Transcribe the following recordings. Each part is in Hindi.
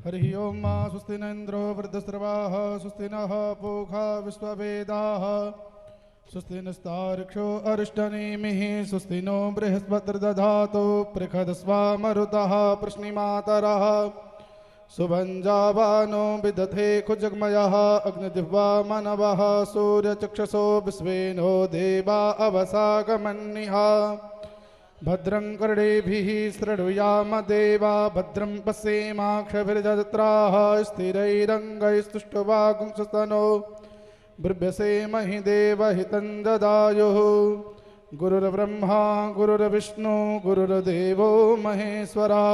हरि ओम स्वस्ति न इंद्रो वृद्धस्रवाः स्वस्ति नः पूषा विश्ववेदाः स्वस्ति नस्तार्क्ष्यो अरिष्टनेमिः स्वस्ति नो बृहस्पतिर्दधातु पृषदस्वामरुतः प्रश्निमातरः सुभञ्जावानो विदधे खुजगमयः अग्निजिह्वा मनवः सूर्यचक्षुषो विश्वेनो देवा अवसागमन्निः भद्रं कर्णेभिः शृणुयाम देवा भद्रं पश्येमाक्षभिर्जत्राः स्थिरैरङ्गैस्तुष्टुवागुंसस्तनो बिभ्यसेमहि देवहितं ददायुः गुरुर्ब्रह्मा गुरुर्विष्णु गुरुर्देवो महेश्वरः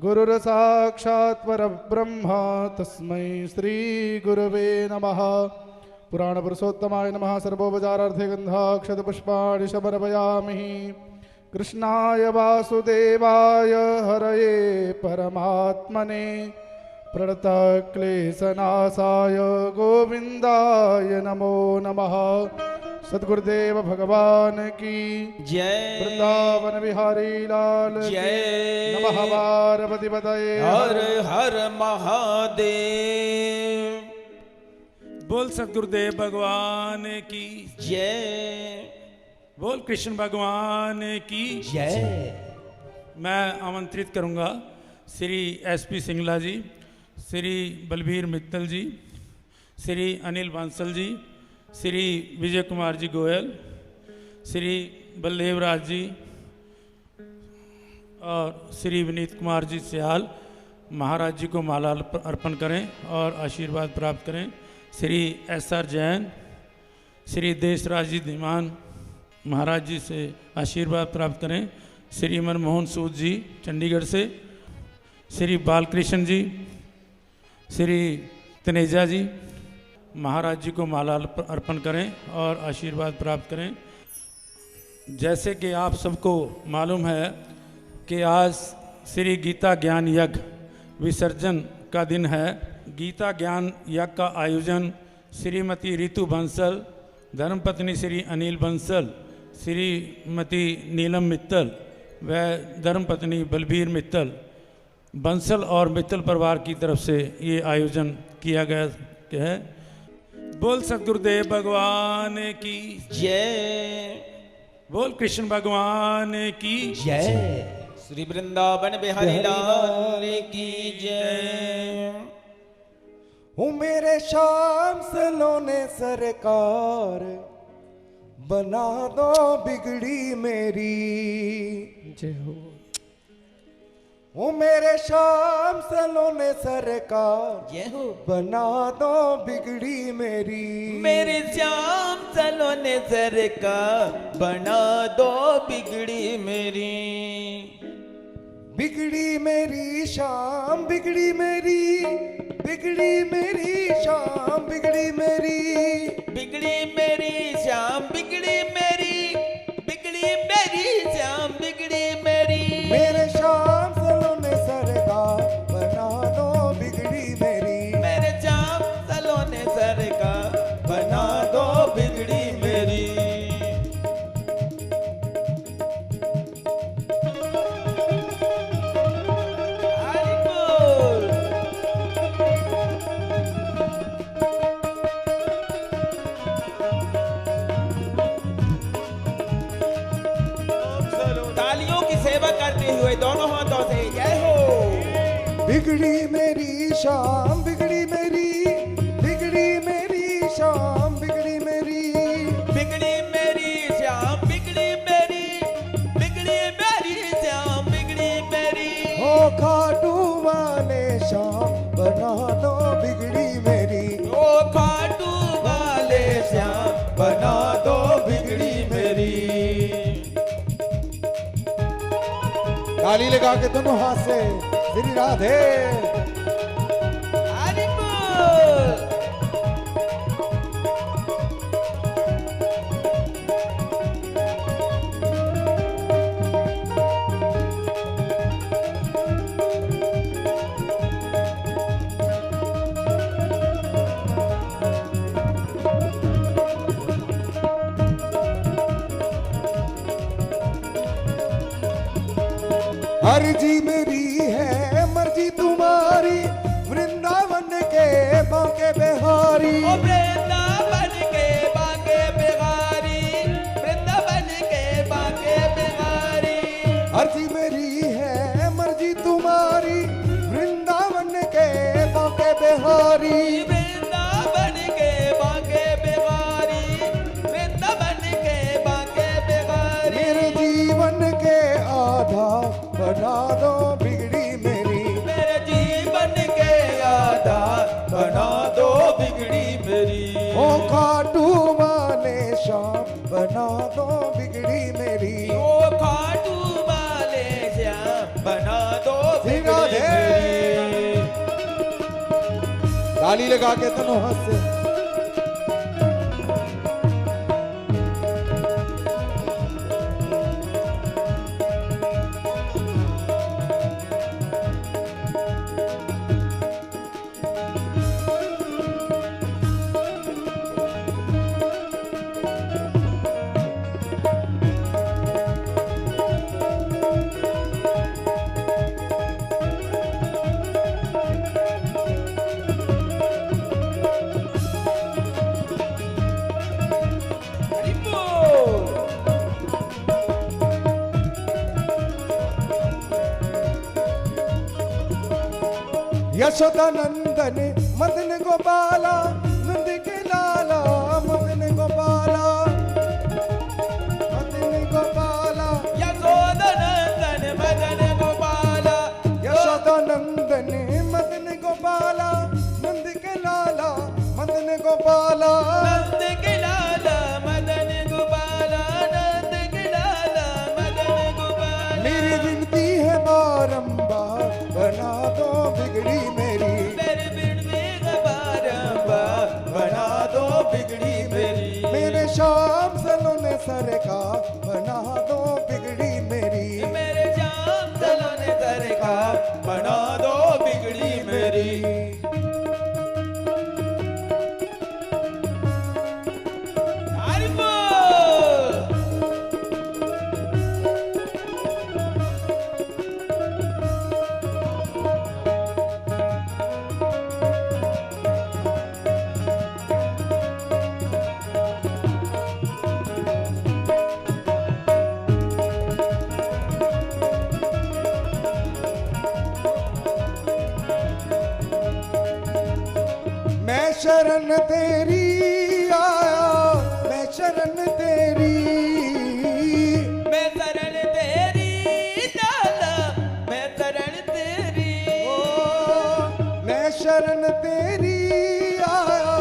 गुरुर्साक्षात् परब्रह्म तस्मै श्रीगुरवे नमः। पुराणपुरुषोत्तमाय नमः। सर्वोपचारार्थे गन्धाक्षतपुष्पाणि समर्पयामि। कृष्णाय वासुदेवाय हरये परमात्मने प्रणतक्लेशनाशाय गोविंदाय नमो नमः। सद्गुरुदेव भगवान की जय। वृंदावन बिहारी लाल जय। नमः। पार्वती पतये हर हर महादेव। बोल सद्गुरुदेव भगवान की जय। बोल कृष्ण भगवान की जय। मैं आमंत्रित करूंगा श्री एसपी सिंगला जी, श्री बलबीर मित्तल जी, श्री अनिल बांसल जी, श्री विजय कुमार जी गोयल, श्री बलदेव राज जी और श्री विनीत कुमार जी सियाल महाराज जी को माला अर्पण करें और आशीर्वाद प्राप्त करें। श्री एसआर जैन, श्री देशराज जी धीमान महाराज जी से आशीर्वाद प्राप्त करें। श्री मनमोहन सूद जी चंडीगढ़ से, श्री बालकृष्ण जी, श्री तनेजा जी महाराज जी को माला अर्पण करें और आशीर्वाद प्राप्त करें। जैसे कि आप सबको मालूम है कि आज श्री गीता ज्ञान यज्ञ विसर्जन का दिन है। गीता ज्ञान यज्ञ का आयोजन श्रीमती रितु बंसल, धर्मपत्नी श्री अनिल बंसल, श्रीमती नीलम मित्तल व धर्मपत्नी बलबीर मित्तल, बंसल और मित्तल परिवार की तरफ से ये आयोजन किया गया है। बोल सद्गुरुदेव भगवान की जय। बोल कृष्ण भगवान की जय। श्री वृंदावन बिहारी लाल की जय। हूँ मेरे शाम सलोने सरकार बना दो बिगड़ी मेरी। जय हो। हूँ मेरे शाम सलोने सरकार जय हो। बना दो बिगड़ी मेरी। मेरे श्याम सलोने सरकार बना दो बिगड़ी मेरी। बिगड़ी मेरी शाम बिगड़ी मेरी, बिगड़ी मेरी शाम बिगड़ी मेरी, बिगड़ी मेरी श्याम बिगड़ी मेरी, बिगड़ी मेरी श्याम बिगड़ी मेरी। मेरे शाम सलोने सरकार बना दो बिगड़ी मेरी। मेरे श्याम सलोने सरकार बना दो बिगड़ी मेरी। हरि बोल। तालियों की सेवा करते हुए दोनों हाथों से जय हो। बिगड़ी मेरी शाम बिगड़ी मेरी, बिगड़ी मेरी शाम बिगड़ी मेरी, बिगड़ी मेरी श्याम बिगड़ी मेरी, बिगड़ी मेरी श्याम बिगड़ी मेरी। हो खाटू वाले शाम बना दो बिगड़ी मेरी। ओ खाटू वाले श्याम बना दो बिगड़ी मेरी। ताली लगा के दोनों हाथ से श्री राधे। हरि बोल। अर्जी मेरी है मर्जी तुम्हारी, वृंदावन के बांके बिहारी। ओ वृंदावन के बांके बिहारी, वृंदावन के बांके बिहारी। अर्जी मेरी है मर्जी तुम्हारी, वृंदावन के बांके बिहारी। वृंदावन के बांके बिहारी, वृंदावन के बांके बिहारी। मेरे जीवन के आधार बना दो बिगड़ी मेरी, मेरे जीवन के आधार बना दो बिगड़ी मेरी। ओ खाटू वाले श्याम बना दो बिगड़ी मेरी। ओ खाटू वाले श्याम बना दो श्री बिगड़ी राधे। मेरी। ताली लगा के दोनों हाथ से। हरि बोल। यशोदा नंदन मदन गोपाला, नंद के लाला मदन गोपाला, मदन गोपाला। यशोदा नंदन मदन गोपाला, यशोदा नंदन मदन गोपाला, नंद के लाला मदन गोपाला। नंद के लाला मदन गोपाला, नंद के लाला मदन गोपाला। मेरी विनती है बारंबार बना दो बिगड़ी मेरी। मेरी बिरती है बारंबार बना दो बिगड़ी मेरी। मेरे शाम सलोने सर का बना दो बिगड़ी मेरी। मेरे जाम सलोने सर का बना दो बिगड़ी मेरी। हरि बोल। मैं शरण तेरी आया, मैं शरण तेरी। मैं शरण तेरी लाला, मैं शरण तेरी। ओ मैं शरण तेरी आया,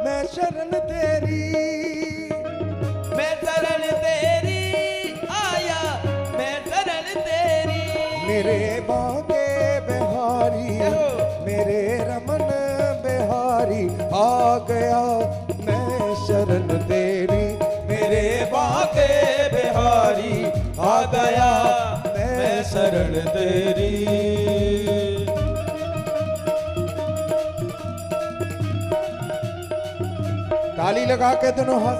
मैं शरण तेरी। मैं शरण तेरी आया, मैं शरण तेरी। मेरे बांके बिहारी, मेरे रमन बिहारी आ गया मैं शरण तेरी। मेरे बांके बिहारी आ गया मैं शरण तेरी। ताली लगा के दोनों हाथ।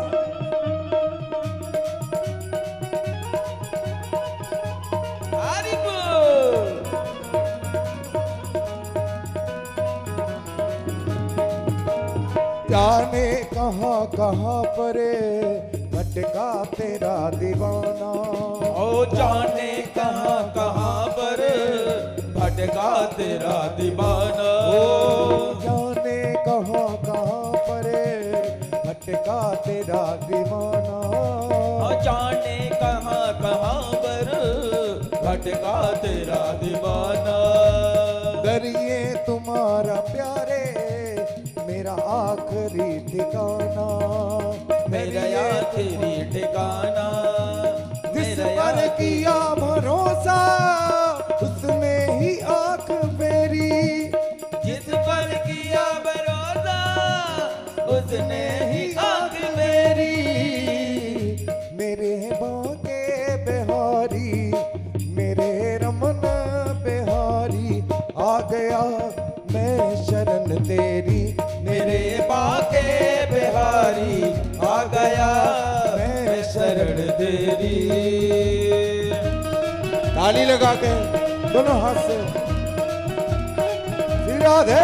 हरि बोल। जाने कहाँ कहाँ परे भटका तेरा दीवाना। ओ जाने कहाँ कहाँ पर भटका तेरा दीवाना। ओ जाने कहाँ कहाँ परे भटका तेरा दीवाना। जाने कहाँ कहाँ पर भटका तेरा दीवाना। दरिए तुम्हारा प्यारे मेरा आखिरी ठिकाना। मेरा आखिरी ठिकाना। जिस पर किया भरोसा उसने ही आंख मेरी। जिस पर किया भरोसा उसने ही आंख मेरी। मेरे बांके बिहारी, मेरे रमन बिहारी आ गया मैं शरण तेरी। मेरे बांके बिहारी आ गया मैं शरण तेरी। ताली लगा के दोनों हाथ से श्री राधे।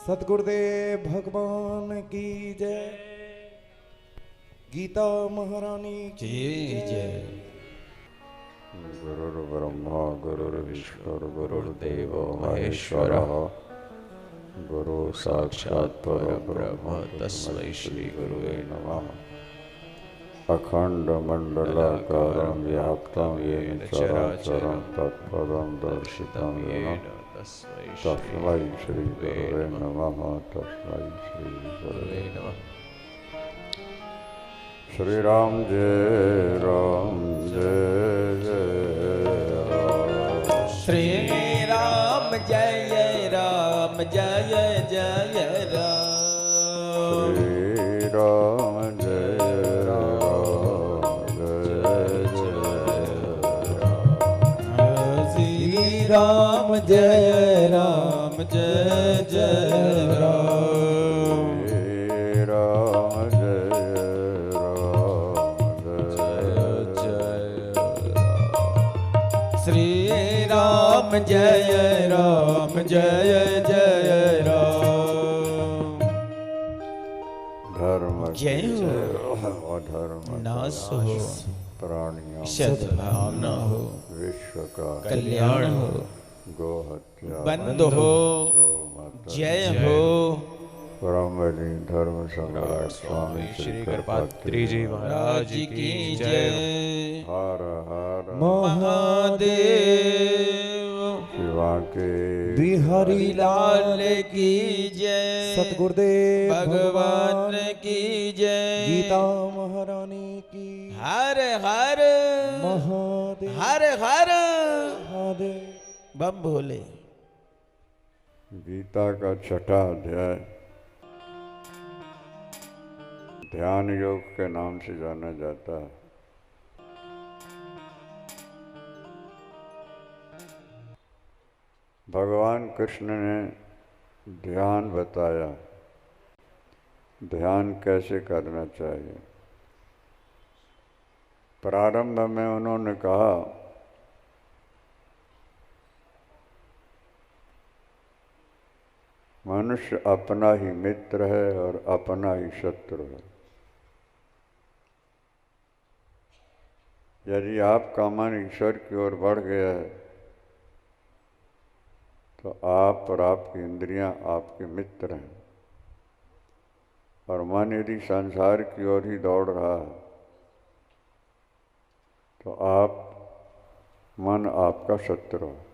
सतगुरुदेव भगवान की जय। गीता महारानी की जय। गुरुर्ब्रह्मा गुरुर्विष्णु गुरुर्देवो महेश्वरः गुरु साक्षात् परब्रह्म तस्मै श्री गुरुवे नमः। अखण्डमण्डलाकारं व्याप्तं येन चराचरं तत्पदं दर्शितं येन तस्मै श्री गुरुवे नमः। तस्मै श्री गुरुवे नमः। श्री राम जय राम जय जय राम। श्री राम जय राम जय जय राम। श्री राम जय राम जय जय राम। श्री राम जय राम जय जय राम। श्री राम जय राम जय जय राम। श्री राम जय राम जय जय राम। धर्म की जय जय अधर्म नाश हो, प्राणियों सद्भावना हो, विश्व का कल्याण हो, गोहत्या बंद हो, गोमाता जय हो। परमली धर्म सम्राट स्वामी श्री कृपात्री जी महाराज की जय। हर हर महादेव शिवा के बिहारी लाल की जय। सतगुरुदेव भगवान की जय। गीता महारानी की हर हर महादेव हर हर महादेव। बम भोले। गीता का छठा अध्याय ध्यान योग के नाम से जाना जाता है। भगवान कृष्ण ने ध्यान बताया, ध्यान कैसे करना चाहिए। प्रारंभ में उन्होंने कहा मनुष्य अपना ही मित्र है और अपना ही शत्रु है। यदि आपका मन ईश्वर की ओर बढ़ गया है तो आप और आपकी इंद्रियां आपके मित्र हैं, और मन यदि संसार की ओर ही दौड़ रहा है तो मन आपका शत्रु है।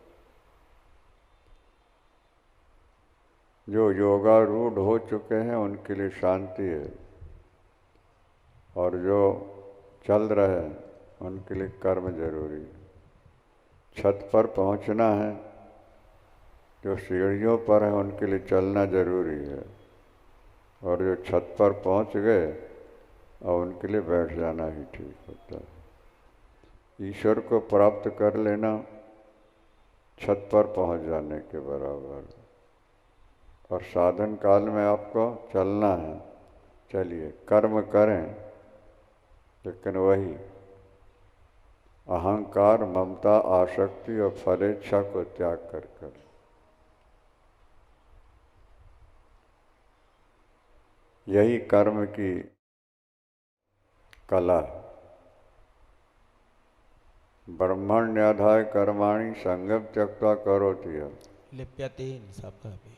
जो योगारूढ़ हो चुके हैं उनके लिए शांति है, और जो चल रहे हैं उनके लिए कर्म जरूरी है। छत पर पहुंचना है, जो सीढ़ियों पर है उनके लिए चलना जरूरी है, और जो छत पर पहुंच गए और उनके लिए बैठ जाना ही ठीक होता है। ईश्वर को प्राप्त कर लेना छत पर पहुंच जाने के बराबर है, और साधन काल में आपको चलना है। चलिए कर्म करें, लेकिन वही अहंकार, ममता, आसक्ति और फलेच्छा को त्याग कर करें। यही कर्म की कला है। ब्रह्मण्याधाय कर्माणि संगम त्यक्त्वा करोति यः। लिप्यते सबका भी।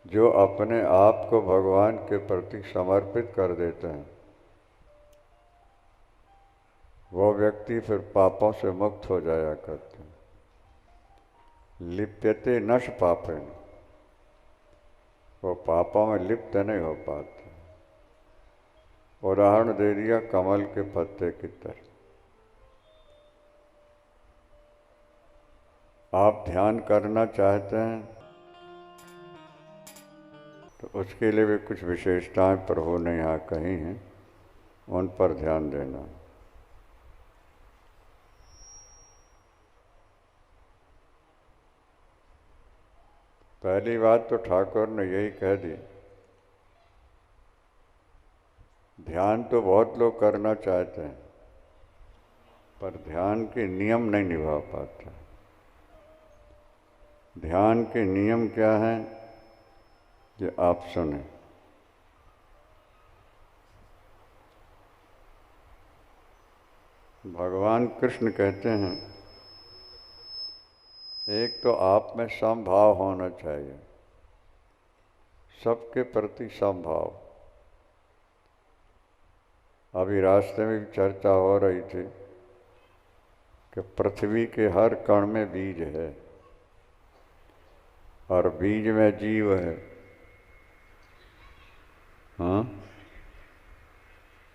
जो अपने आप को भगवान के प्रति समर्पित कर देते हैं वो व्यक्ति फिर पापों से मुक्त हो जाया करते हैं। लिप्यते नश पापेन, वो पापों में लिप्त नहीं हो पाते। उदाहरण दे दिया कमल के पत्ते की तरह। आप ध्यान करना चाहते हैं तो उसके लिए भी कुछ विशेषताएं प्रभु ने यहाँ कही हैं, उन पर ध्यान देना। पहली बात तो ठाकुर ने यही कह दी, ध्यान तो बहुत लोग करना चाहते हैं पर ध्यान के नियम नहीं निभा पाते। ध्यान के नियम क्या हैं ये आप सुने। भगवान कृष्ण कहते हैं, एक तो आप में समभाव होना चाहिए, सबके प्रति समभाव। अभी रास्ते में भी चर्चा हो रही थी कि पृथ्वी के हर कण में बीज है और बीज में जीव है। हाँ,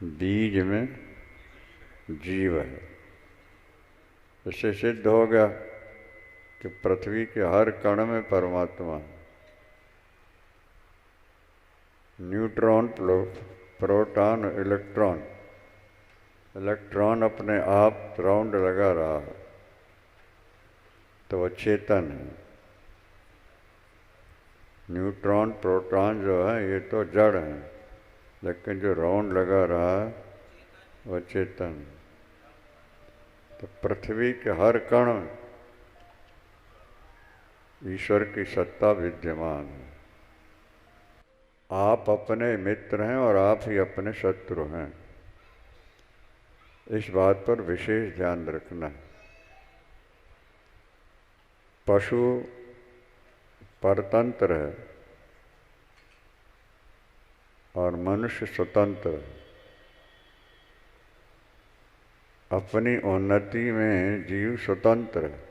बीज में जीव है। इससे सिद्ध हो गया कि पृथ्वी के हर कण में परमात्मा है। Neutron, proton, electron. इलेक्ट्रॉन अपने आप राउंड लगा रहा है तो वह चेतन है। न्यूट्रॉन, प्रोटॉन जो है ये तो जड़ है, लेकिन जो राउंड लगा रहा है वह चेतन है। तो पृथ्वी के हर कण में ईश्वर की सत्ता विद्यमान है। आप अपने मित्र हैं और आप ही अपने शत्रु हैं, इस बात पर विशेष ध्यान रखना है। पशु परतंत्र है और मनुष्य स्वतंत्र है। अपनी उन्नति में जीव स्वतंत्र है।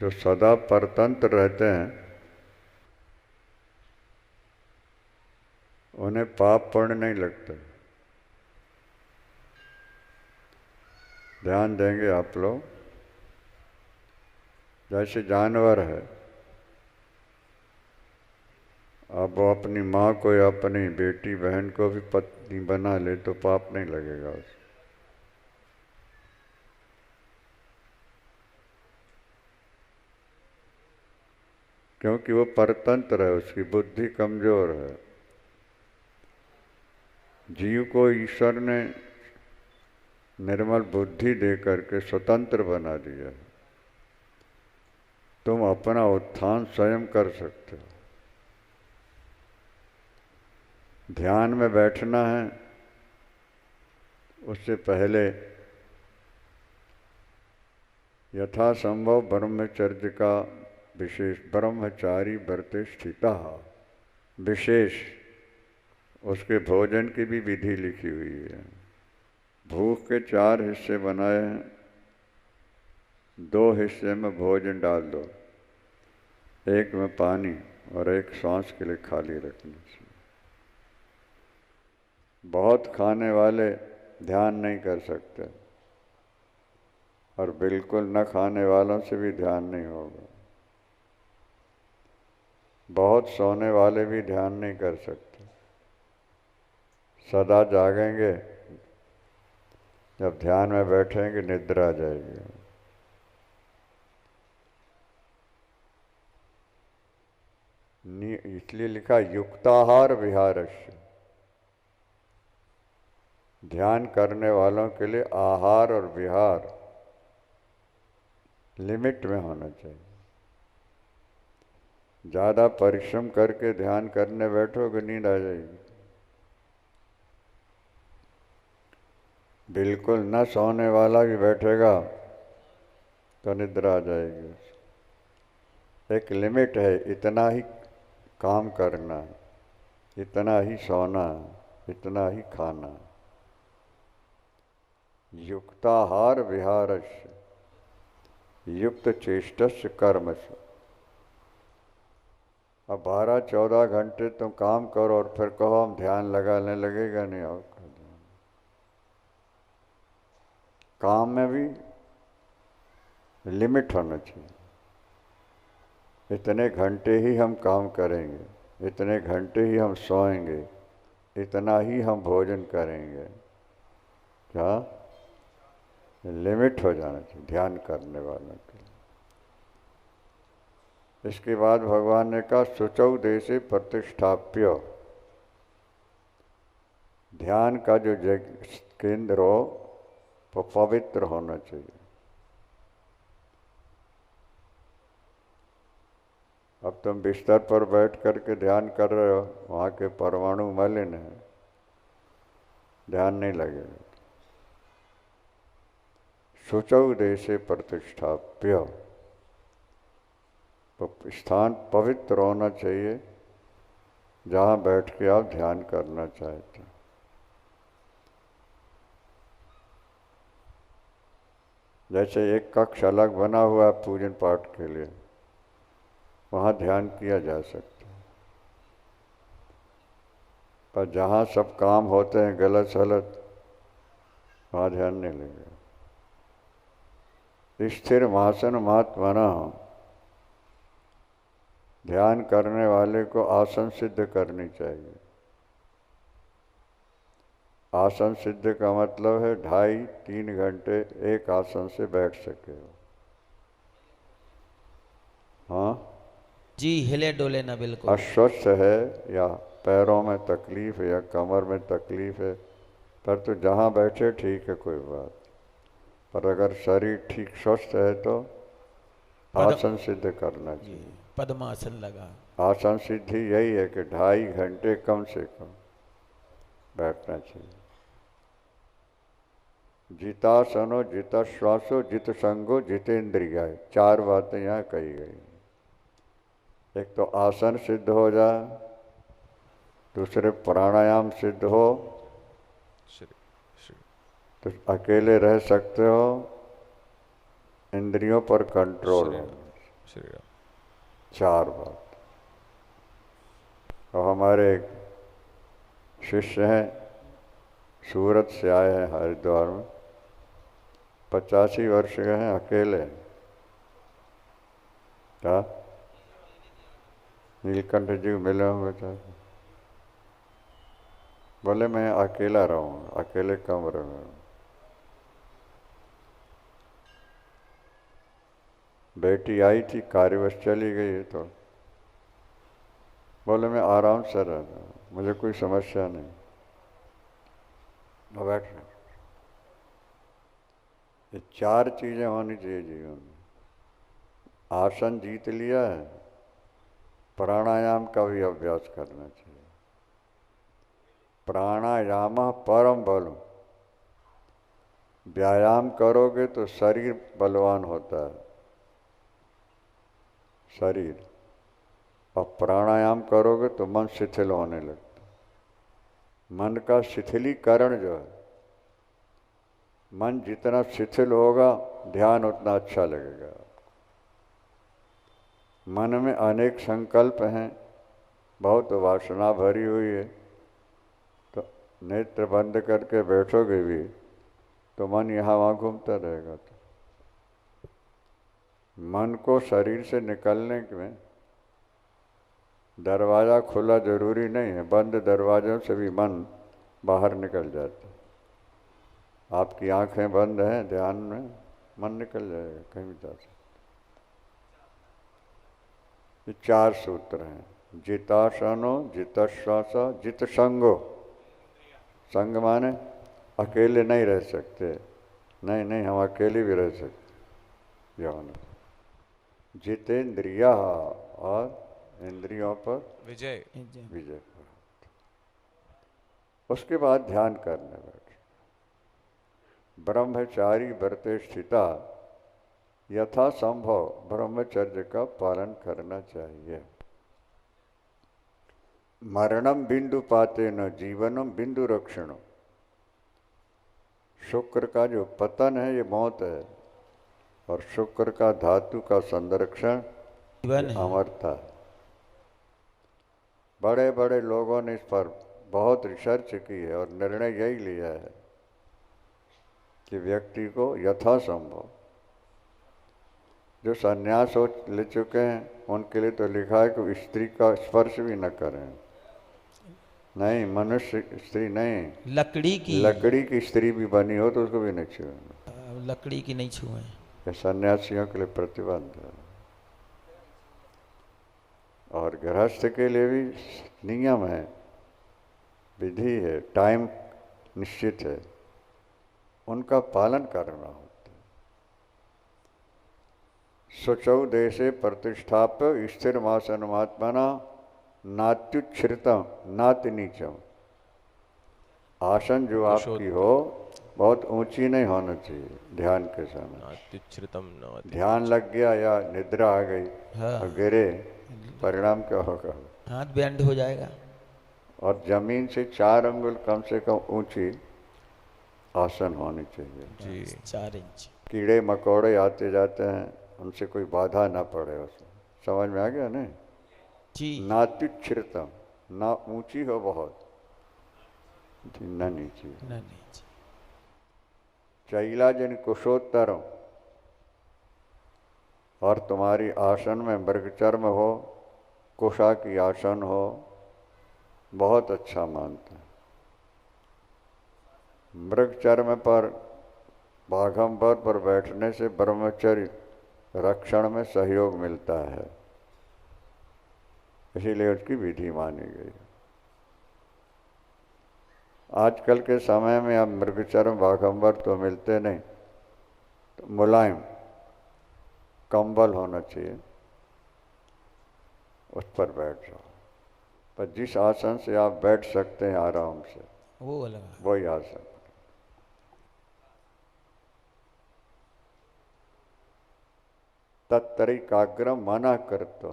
जो सदा परतंत्र रहते हैं उन्हें पाप पुण्य नहीं लगता। ध्यान देंगे आप लोग, जैसे जानवर है, अब वो अपनी माँ को या अपनी बेटी बहन को भी पत्नी बना ले तो पाप नहीं लगेगा उसे। क्योंकि वो परतंत्र है, उसकी बुद्धि कमजोर है। जीव को ईश्वर ने निर्मल बुद्धि दे करके स्वतंत्र बना दिया है। तुम अपना उत्थान स्वयं कर सकते हो। ध्यान में बैठना है, उससे पहले यथासंभव ब्रह्मचर्य का विशेष, ब्रह्मचारी व्रते स्थिता, विशेष उसके भोजन की भी विधि लिखी हुई है। भूख के 4 हिस्से बनाए हैं, 2 हिस्से में भोजन डाल दो, एक में पानी और एक सांस के लिए खाली रखना चाहिए। बहुत खाने वाले ध्यान नहीं कर सकते और बिल्कुल न खाने वालों से भी ध्यान नहीं होगा। बहुत सोने वाले भी ध्यान नहीं कर सकते। सदा जागेंगे, जब ध्यान में बैठेंगे निद्रा आ जाएगी। इसलिए लिखा युक्ताहार विहारस्य। ध्यान करने वालों के लिए आहार और विहार लिमिट में होना चाहिए। ज़्यादा परिश्रम करके ध्यान करने बैठोगे नींद आ जाएगी। बिल्कुल न सोने वाला भी बैठेगा तो निद्रा आ जाएगी। एक लिमिट है, इतना ही काम करना, इतना ही सोना, इतना ही खाना। युक्ताहार विहारस्य युक्त चेष्टस्य कर्मसु। अब 12-14 घंटे तुम काम करो और फिर कहो हम ध्यान लगा लें, लगेगा नहीं। और काम में भी लिमिट होना चाहिए। इतने घंटे ही हम काम करेंगे, इतने घंटे ही हम सोएंगे, इतना ही हम भोजन करेंगे। क्या लिमिट हो जाना चाहिए ध्यान करने वालों के लिए। इसके बाद भगवान ने कहा शुचौ देशे प्रतिष्ठाप्य, ध्यान का जो केंद्र हो वो पवित्र होना चाहिए। अब तुम बिस्तर पर बैठ करके ध्यान कर रहे हो, वहाँ के परमाणु मलिन है, ध्यान नहीं लगेगा। शुचौ देशे प्रतिष्ठाप्य, स्थान पवित्र होना चाहिए जहाँ बैठ के आप ध्यान करना चाहते हैं। जैसे एक कक्ष अलग बना हुआ है पूजन पाठ के लिए, वहाँ ध्यान किया जा सकता है। पर जहाँ सब काम होते हैं गलत सलत, वहाँ ध्यान नहीं लगेगा। स्थिर मासन महात्मना, ध्यान करने वाले को आसन सिद्ध करनी चाहिए। आसन सिद्ध का मतलब है 2.5-3 घंटे एक आसन से बैठ सके हो। हाँ जी, हिले डोले ना बिल्कुल। अस्वस्थ है या पैरों में तकलीफ है या कमर में तकलीफ है, पर तो जहाँ बैठे ठीक है कोई बात, पर अगर शरीर ठीक स्वस्थ है तो आसन सिद्ध करना चाहिए। पद्मासन लगा। आसन सिद्धि यही है कि 2.5 घंटे कम से कम बैठना चाहिए। जितासनो जितश्वासो जित संगो जितेंद्रियाय, 4 बातें यहाँ कही गई। एक तो आसन सिद्ध हो जाए, दूसरे प्राणायाम सिद्ध हो तो अकेले रह सकते हो, इंद्रियों पर कंट्रोल हो, 4 बात। और हमारे एक शिष्य हैं, सूरत से आए हैं हरिद्वार में, 85 वर्ष के हैं, अकेले। क्या नीलकंठ जी मिले होंगे तो बोले मैं अकेला रहूँगा, अकेले कमरे में। बेटी आई थी, कार्यवश चली गई है, तो बोले मैं आराम से रहता, मुझे कोई समस्या नहीं, मैं बैठ रहा। ये 4 चीज़ें होनी चाहिए जीवन में। आसन जीत लिया है, प्राणायाम का भी अभ्यास करना चाहिए। प्राणायाम परम बल, व्यायाम करोगे तो शरीर बलवान होता है, शरीर, और प्राणायाम करोगे तो मन शिथिल होने लगता है। मन का शिथिलीकरण जो है, मन जितना शिथिल होगा ध्यान उतना अच्छा लगेगा। मन में अनेक संकल्प हैं, बहुत वासना भरी हुई है, तो नेत्र बंद करके बैठोगे भी तो मन यहाँ वहाँ घूमता रहेगा। तो मन को शरीर से निकलने में दरवाज़ा खुला जरूरी नहीं है, बंद दरवाज़ों से भी मन बाहर निकल जाता है। आपकी आंखें बंद हैं ध्यान में, मन निकल जाएगा, कहीं भी जा सकता। ये 4 सूत्र हैं, जितासनो जितश्वास जित संगो। संग माने अकेले नहीं रह सकते, नहीं हम अकेले भी रह सकते। यह जितेंद्रिया, और इंद्रियों पर विजय। प्राप्त। उसके बाद ध्यान करने बैठे। ब्रह्मचारी व्रते स्थिता, यथा संभव ब्रह्मचर्य का पालन करना चाहिए। मरणम बिंदु पाते न जीवनम बिंदु रक्षण। शुक्र का जो पतन है ये मौत है, और शुक्र का धातु का संरक्षण अमरता है। बड़े बड़े लोगों ने इस पर बहुत रिसर्च की है और निर्णय यही लिया है कि व्यक्ति को यथासंभव, जो संन्यास हो ले चुके हैं उनके लिए तो लिखा है कि स्त्री का स्पर्श भी न करें। नहीं, मनुष्य स्त्री नहीं, लकड़ी की। लकड़ी की स्त्री भी बनी हो तो उसको भी नहीं छुए। लकड़ी की नहीं छुए। ये सन्यासियों के लिए प्रतिबंध है। और गृहस्थ के लिए भी नियम है, विधि है, टाइम निश्चित है, उनका पालन करना होता है। शुचौ देशे प्रतिष्ठाप्य स्थिर मासनमात्मना नात्युच्छ्रितम नाति नीचम। आसन जो आपकी हो बहुत ऊंची नहीं होना चाहिए। ध्यान के समय ध्यान लग गया या निद्रा आ गई और गिरे, परिणाम क्या होगा? हाथ बैंड हो जाएगा। और जमीन से 4 अंगुल कम से कम ऊंची आसन होनी चाहिए जी। 4 इंच। कीड़े मकोड़े आते जाते हैं, उनसे कोई बाधा ना पड़े। उसमें समझ में आ गया नहीं जी। नात्युच्छ्रितम, ना ऊंची हो बहुत, न नीची। चैला जिन कुशोत्तरम, और तुम्हारी आसन में मृगचर्म हो, कुशा की आसन हो, बहुत अच्छा मानते हैं। मृगचर्म पर बाघंबर पर बैठने से ब्रह्मचर्य रक्षण में सहयोग मिलता है, इसीलिए उसकी विधि मानी गई। आजकल के समय में अब मृगचर्म बाघंबर तो मिलते नहीं, तो मुलायम कंबल होना चाहिए, उस पर बैठ जाओ। पर जिस आसन से आप बैठ सकते हैं आराम से, वो अलग, वही आसन। तत्तरिकाग्रम मना करता,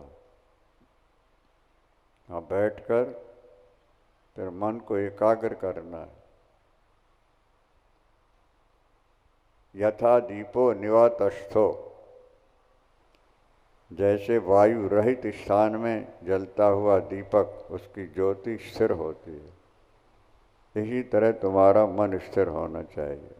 हाँ बैठकर फिर मन को एकाग्र करना है। यथा दीपो निवातस्थो, जैसे वायु रहित स्थान में जलता हुआ दीपक, उसकी ज्योति स्थिर होती है, इसी तरह तुम्हारा मन स्थिर होना चाहिए।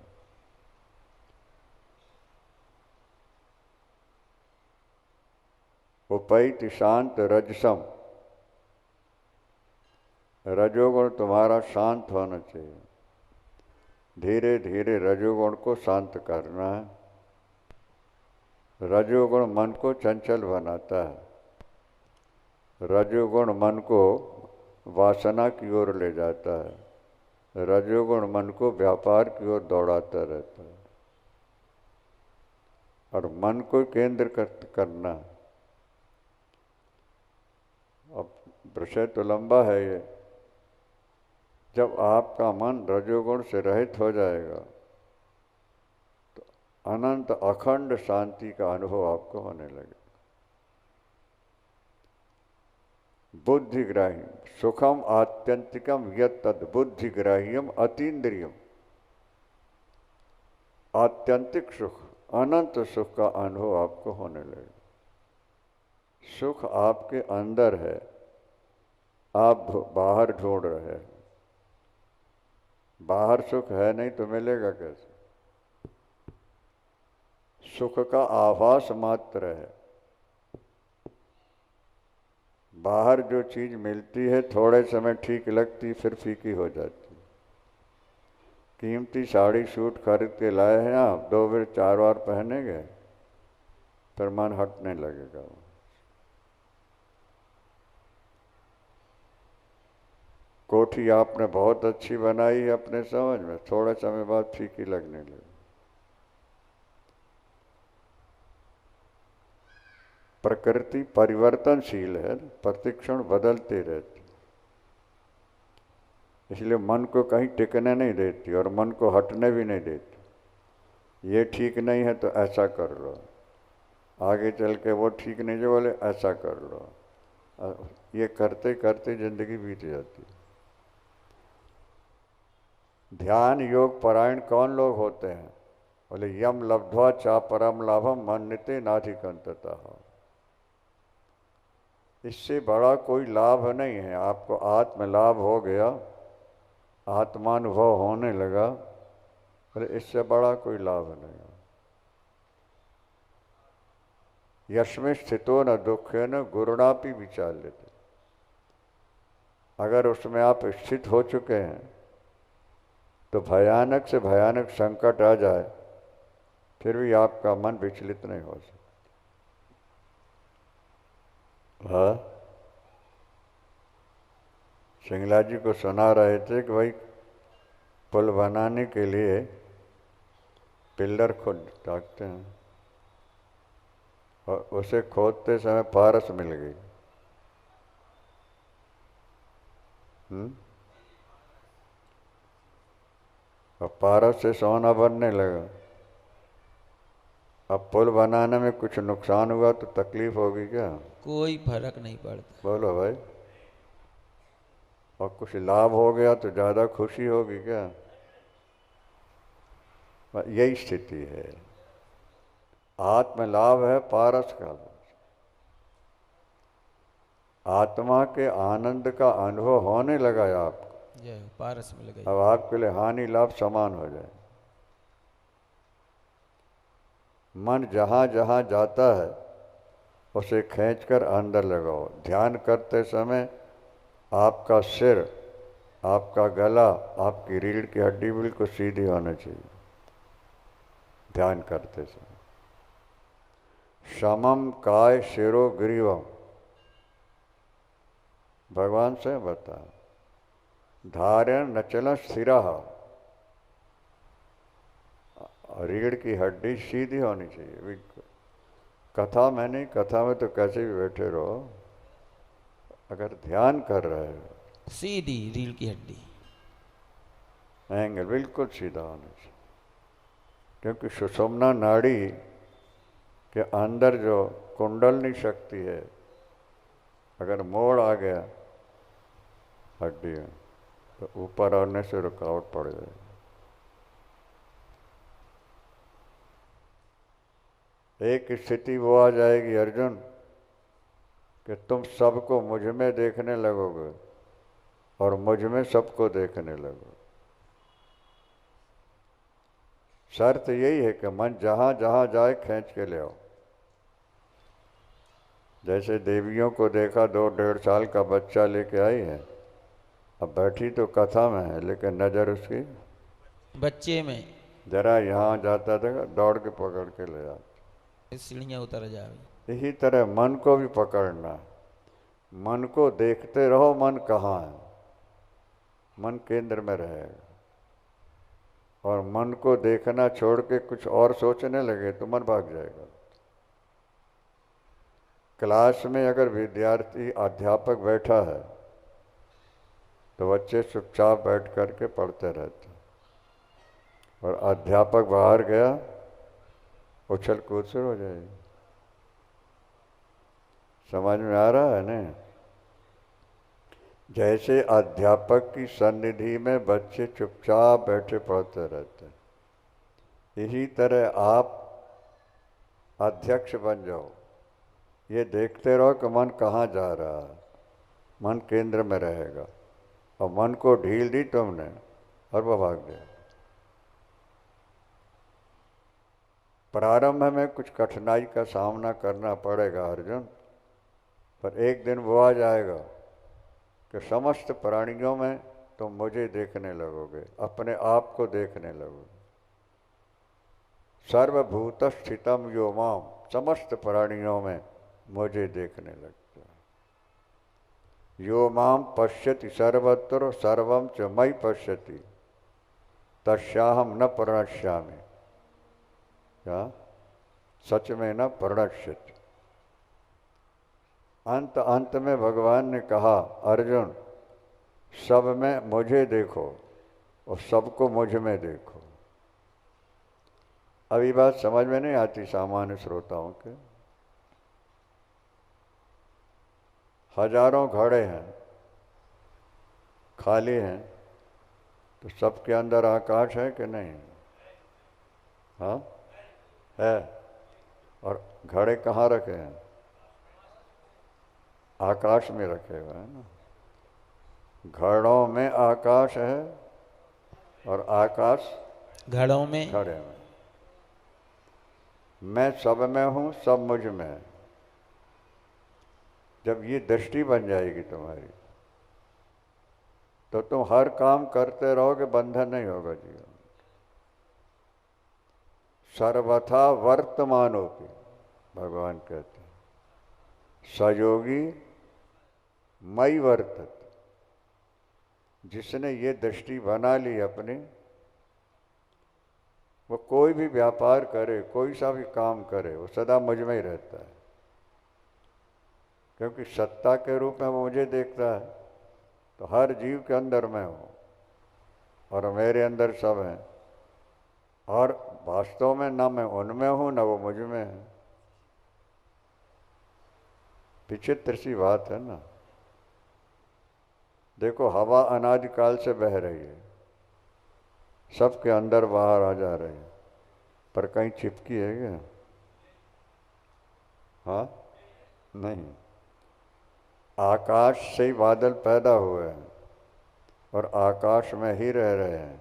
उपैत शांत रजसम, रजोगुण तुम्हारा शांत होना चाहिए। धीरे धीरे रजोगुण को शांत करना है। रजोगुण मन को चंचल बनाता है। रजोगुण मन को वासना की ओर ले जाता है। रजोगुण मन को व्यापार की ओर दौड़ाता रहता है। और मन को केंद्र करना। अब विषय तो लंबा है ये। जब आपका मन रजोगुण से रहित हो जाएगा तो अनंत अखंड शांति का अनुभव आपको होने लगेगा। बुद्धिग्राह्यम सुखम आत्यंतिकम यत् तद बुद्धिग्राह्यम अतीन्द्रियम। आत्यंतिक सुख, अनंत सुख का अनुभव आपको होने लगेगा। सुख आपके अंदर है, आप बाहर ढूंढ रहे हैं। बाहर सुख है नहीं तो मिलेगा कैसे? सुख का आभास मात्र है। बाहर जो चीज मिलती है थोड़े समय ठीक लगती, फिर फीकी हो जाती। कीमती साड़ी सूट खरीद के लाए हैं आप, 2 बार 4 बार पहनेंगे, फिर मन हटने लगेगा। कोठी आपने बहुत अच्छी बनाई है अपने समझ में, थोड़े समय बाद फीकी लगने लगी। प्रकृति परिवर्तनशील है, प्रतिक्षण बदलती रहती, इसलिए मन को कहीं टिकने नहीं देती और मन को हटने भी नहीं देती। ये ठीक नहीं है तो ऐसा कर लो, आगे चल के वो ठीक नहीं जो बोले ऐसा कर लो। ये करते करते जिंदगी बीत जाती। ध्यान योग परायण कौन लोग होते हैं? बोले यम लब्ध्वा चा परम लाभम मन्यते नाधिकंततः। इससे बड़ा कोई लाभ नहीं है। आपको आत्म लाभ हो गया, आत्मानुभव होने लगा, बोले इससे बड़ा कोई लाभ नहीं है। यश में स्थितो न दुखे न गुरुणापि विचार लेते। अगर उसमें आप स्थित हो चुके हैं तो भयानक से भयानक संकट आ जाए फिर भी आपका मन विचलित नहीं हो सकता। हाँ, सिंगला जी को सुना रहे थे कि भाई पुल बनाने के लिए पिल्लर खोदते हैं और उसे खोदते समय पारस मिल गई। और पारस से सोना बनने लगा। अब पुल बनाने में कुछ नुकसान हुआ तो तकलीफ होगी क्या? कोई फर्क नहीं पड़ता। बोलो भाई। और कुछ लाभ हो गया तो ज़्यादा खुशी होगी क्या? यही स्थिति है। आत्म लाभ है पारस का। आत्मा के आनंद का अनुभव होने लगा है आपको। जय हो, पारस मिल गई। अब आपके लिए हानि लाभ समान हो जाए। मन जहाँ जहाँ जाता है उसे खींचकर अंदर लगाओ। ध्यान करते समय आपका सिर, आपका गला, आपकी रीढ़ की हड्डी बिल्कुल सीधी होनी चाहिए। ध्यान करते समय समम काय शिरो ग्रीवम, भगवान से बता। धारण नचल स्थिरा, रीढ़ की हड्डी सीधी होनी चाहिए बिल्कुल। कथा में नहीं, कथा में तो कैसे भी बैठे रहो, अगर ध्यान कर रहे हो सीधी रीढ़ की हड्डी, एंगल बिल्कुल सीधा होना चाहिए। क्योंकि सुषुम्ना नाड़ी के अंदर जो कुंडलनी शक्ति है, अगर मोड़ आ गया हड्डी में तो ऊपर आने से रुकावट पड़ जाएगी। एक स्थिति वो आ जाएगी अर्जुन कि तुम सबको मुझ में देखने लगोगे और मुझ में सबको देखने लगोगे। शर्त यही है कि मन जहाँ जहाँ जाए खींच के ले आओ। जैसे देवियों को देखा 2-1.5 साल का बच्चा लेके आई है, अब बैठी तो कथा में है लेकिन नज़र उसकी बच्चे में। जरा यहाँ जाता था दौड़ के पकड़ के ले जाता। सीढ़ियाँ उतर जाए। इसी तरह मन को भी पकड़ना है। मन को देखते रहो, मन कहाँ है, मन केंद्र में रहेगा। और मन को देखना छोड़ के कुछ और सोचने लगे तो मन भाग जाएगा। क्लास में अगर विद्यार्थी अध्यापक बैठा है तो बच्चे चुपचाप बैठ करके पढ़ते रहते, और अध्यापक बाहर गया उछल कूद शुरू हो जाएगी। समझ में आ रहा है ना? जैसे अध्यापक की सन्निधि में बच्चे चुपचाप बैठे पढ़ते रहते हैं, इसी तरह आप अध्यक्ष बन जाओ। ये देखते रहो कि मन कहाँ जा रहा है, मन केंद्र में रहेगा। और मन को ढील दी तुमने और वो भाग गया। प्रारंभ में कुछ कठिनाई का सामना करना पड़ेगा अर्जुन, पर एक दिन वो आ जाएगा कि समस्त प्राणियों में तुम मुझे देखने लगोगे, अपने आप को देखने लगोगे। सर्वभूत स्थितम यो माम, समस्त प्राणियों में मुझे देखने लगता है। यो माम पश्यति सर्वत्र सर्वम च मयि पश्यति तस्याहम न प्रणश्यामि। क्या? सच में न प्रणश्यति। अंत अंत में भगवान ने कहा अर्जुन सब में मुझे देखो और सबको मुझ में देखो। अभी बात समझ में नहीं आती सामान्य श्रोताओं के। हजारों घड़े हैं, खाली हैं, तो सबके अंदर आकाश है कि नहीं? हाँ है। और घड़े कहाँ रखे हैं? आकाश में रखे हुए हैं ना। घड़ों में आकाश है और आकाश घड़ों में, घड़े में। मैं सब में हूँ, सब मुझ में है। जब ये दृष्टि बन जाएगी तुम्हारी तो तुम हर काम करते रहोगे, बंधन नहीं होगा जीवन। सर्वथा वर्तमानोपि, भगवान कहते हैं, सयोगी मई वर्तत। जिसने ये दृष्टि बना ली अपनी, वो कोई भी व्यापार करे, कोई सा भी काम करे, वो सदा मुझ में ही रहता है। क्योंकि सत्ता के रूप में वो मुझे देखता है, तो हर जीव के अंदर मैं हूँ और मेरे अंदर सब हैं, और वास्तव में ना मैं उनमें हूँ ना वो मुझ में है। विचित्र सी बात है ना। देखो, हवा अनादिकाल से बह रही है, सबके अंदर बाहर आ जा रही है, पर कहीं चिपकी है क्या? हाँ, नहीं। आकाश से ही बादल पैदा हुए हैं और आकाश में ही रह रहे हैं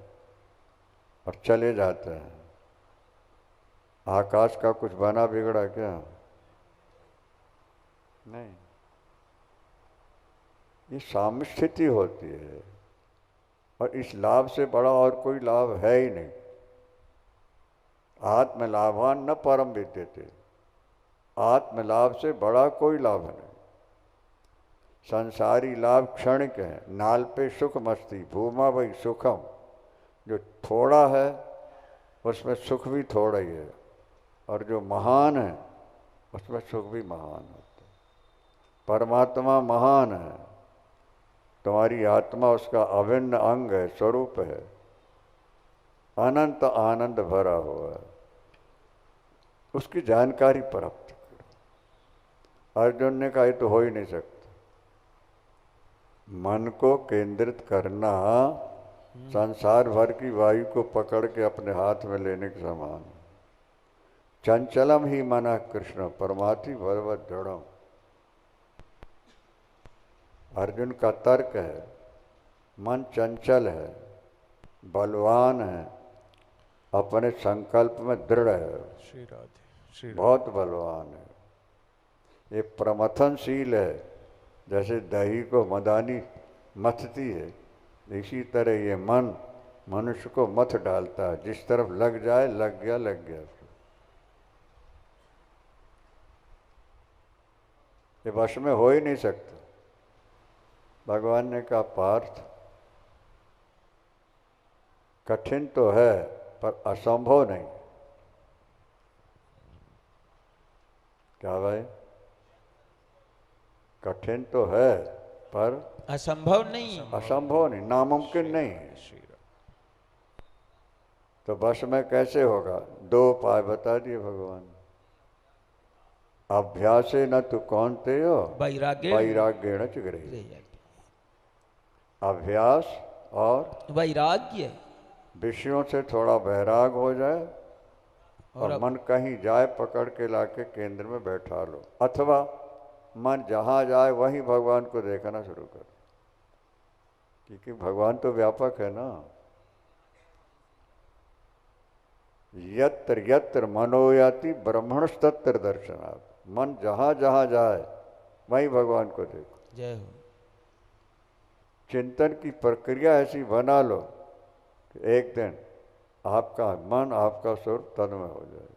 और चले जाते हैं। आकाश का कुछ बना बिगड़ा क्या? नहीं। ये सामस्थिति होती है, और इस लाभ से बड़ा और कोई लाभ है ही नहीं। आत्मलाभान न परम विद्यते, आत्मलाभ से बड़ा कोई लाभ नहीं। संसारी लाभ क्षणिक है। नाल पे सुख मस्ती, भूमा वही सुखम। जो थोड़ा है उसमें सुख भी थोड़ा ही है, और जो महान है उसमें सुख भी महान होता है। परमात्मा महान है, तुम्हारी आत्मा उसका अभिन्न अंग है, स्वरूप है, अनंत आनंद भरा हुआ है। उसकी जानकारी प्राप्त करो। अर्जुन ने कहा, ये तो हो ही नहीं सकता। मन को केंद्रित करना संसार भर की वायु को पकड़ के अपने हाथ में लेने के समान। चंचलम ही मना कृष्ण परमाति भगवत जड़म। अर्जुन का तर्क है, मन चंचल है, बलवान है, अपने संकल्प में दृढ़ है, श्री राधे, बहुत बलवान है। ये प्रमथनशील है, जैसे दही को मदानी मथती है, इसी तरह ये मन मनुष्य को मथ डालता है। जिस तरफ लग जाए लग गया, लग गया। ये वश में हो ही नहीं सकता। भगवान ने कहा, पार्थ कठिन तो है पर असंभव नहीं। क्या भाई? कठिन तो है पर असंभव नहीं, असंभव नहीं, नामुमकिन नहीं है। तो बस में कैसे होगा? दो उपाय बता दिए भगवान। अभ्यासे न तु कौनते हो वैराग्येण च गृह्यते। अभ्यास और वैराग्य, विषयों से थोड़ा वैराग हो जाए और मन कहीं जाए पकड़ के लाके केंद्र में बैठा लो, अथवा मन जहाँ जाए वहीं भगवान को देखना शुरू कर। क्योंकि भगवान तो व्यापक है ना। यत्र यत्र मनोयाति ब्रह्मणस्तत्र दर्शनात्। मन जहाँ जहाँ जाए वहीं भगवान को देखो। जय हो। चिंतन की प्रक्रिया ऐसी बना लो कि एक दिन आपका मन, आपका स्वरूप तन्मय हो जाए।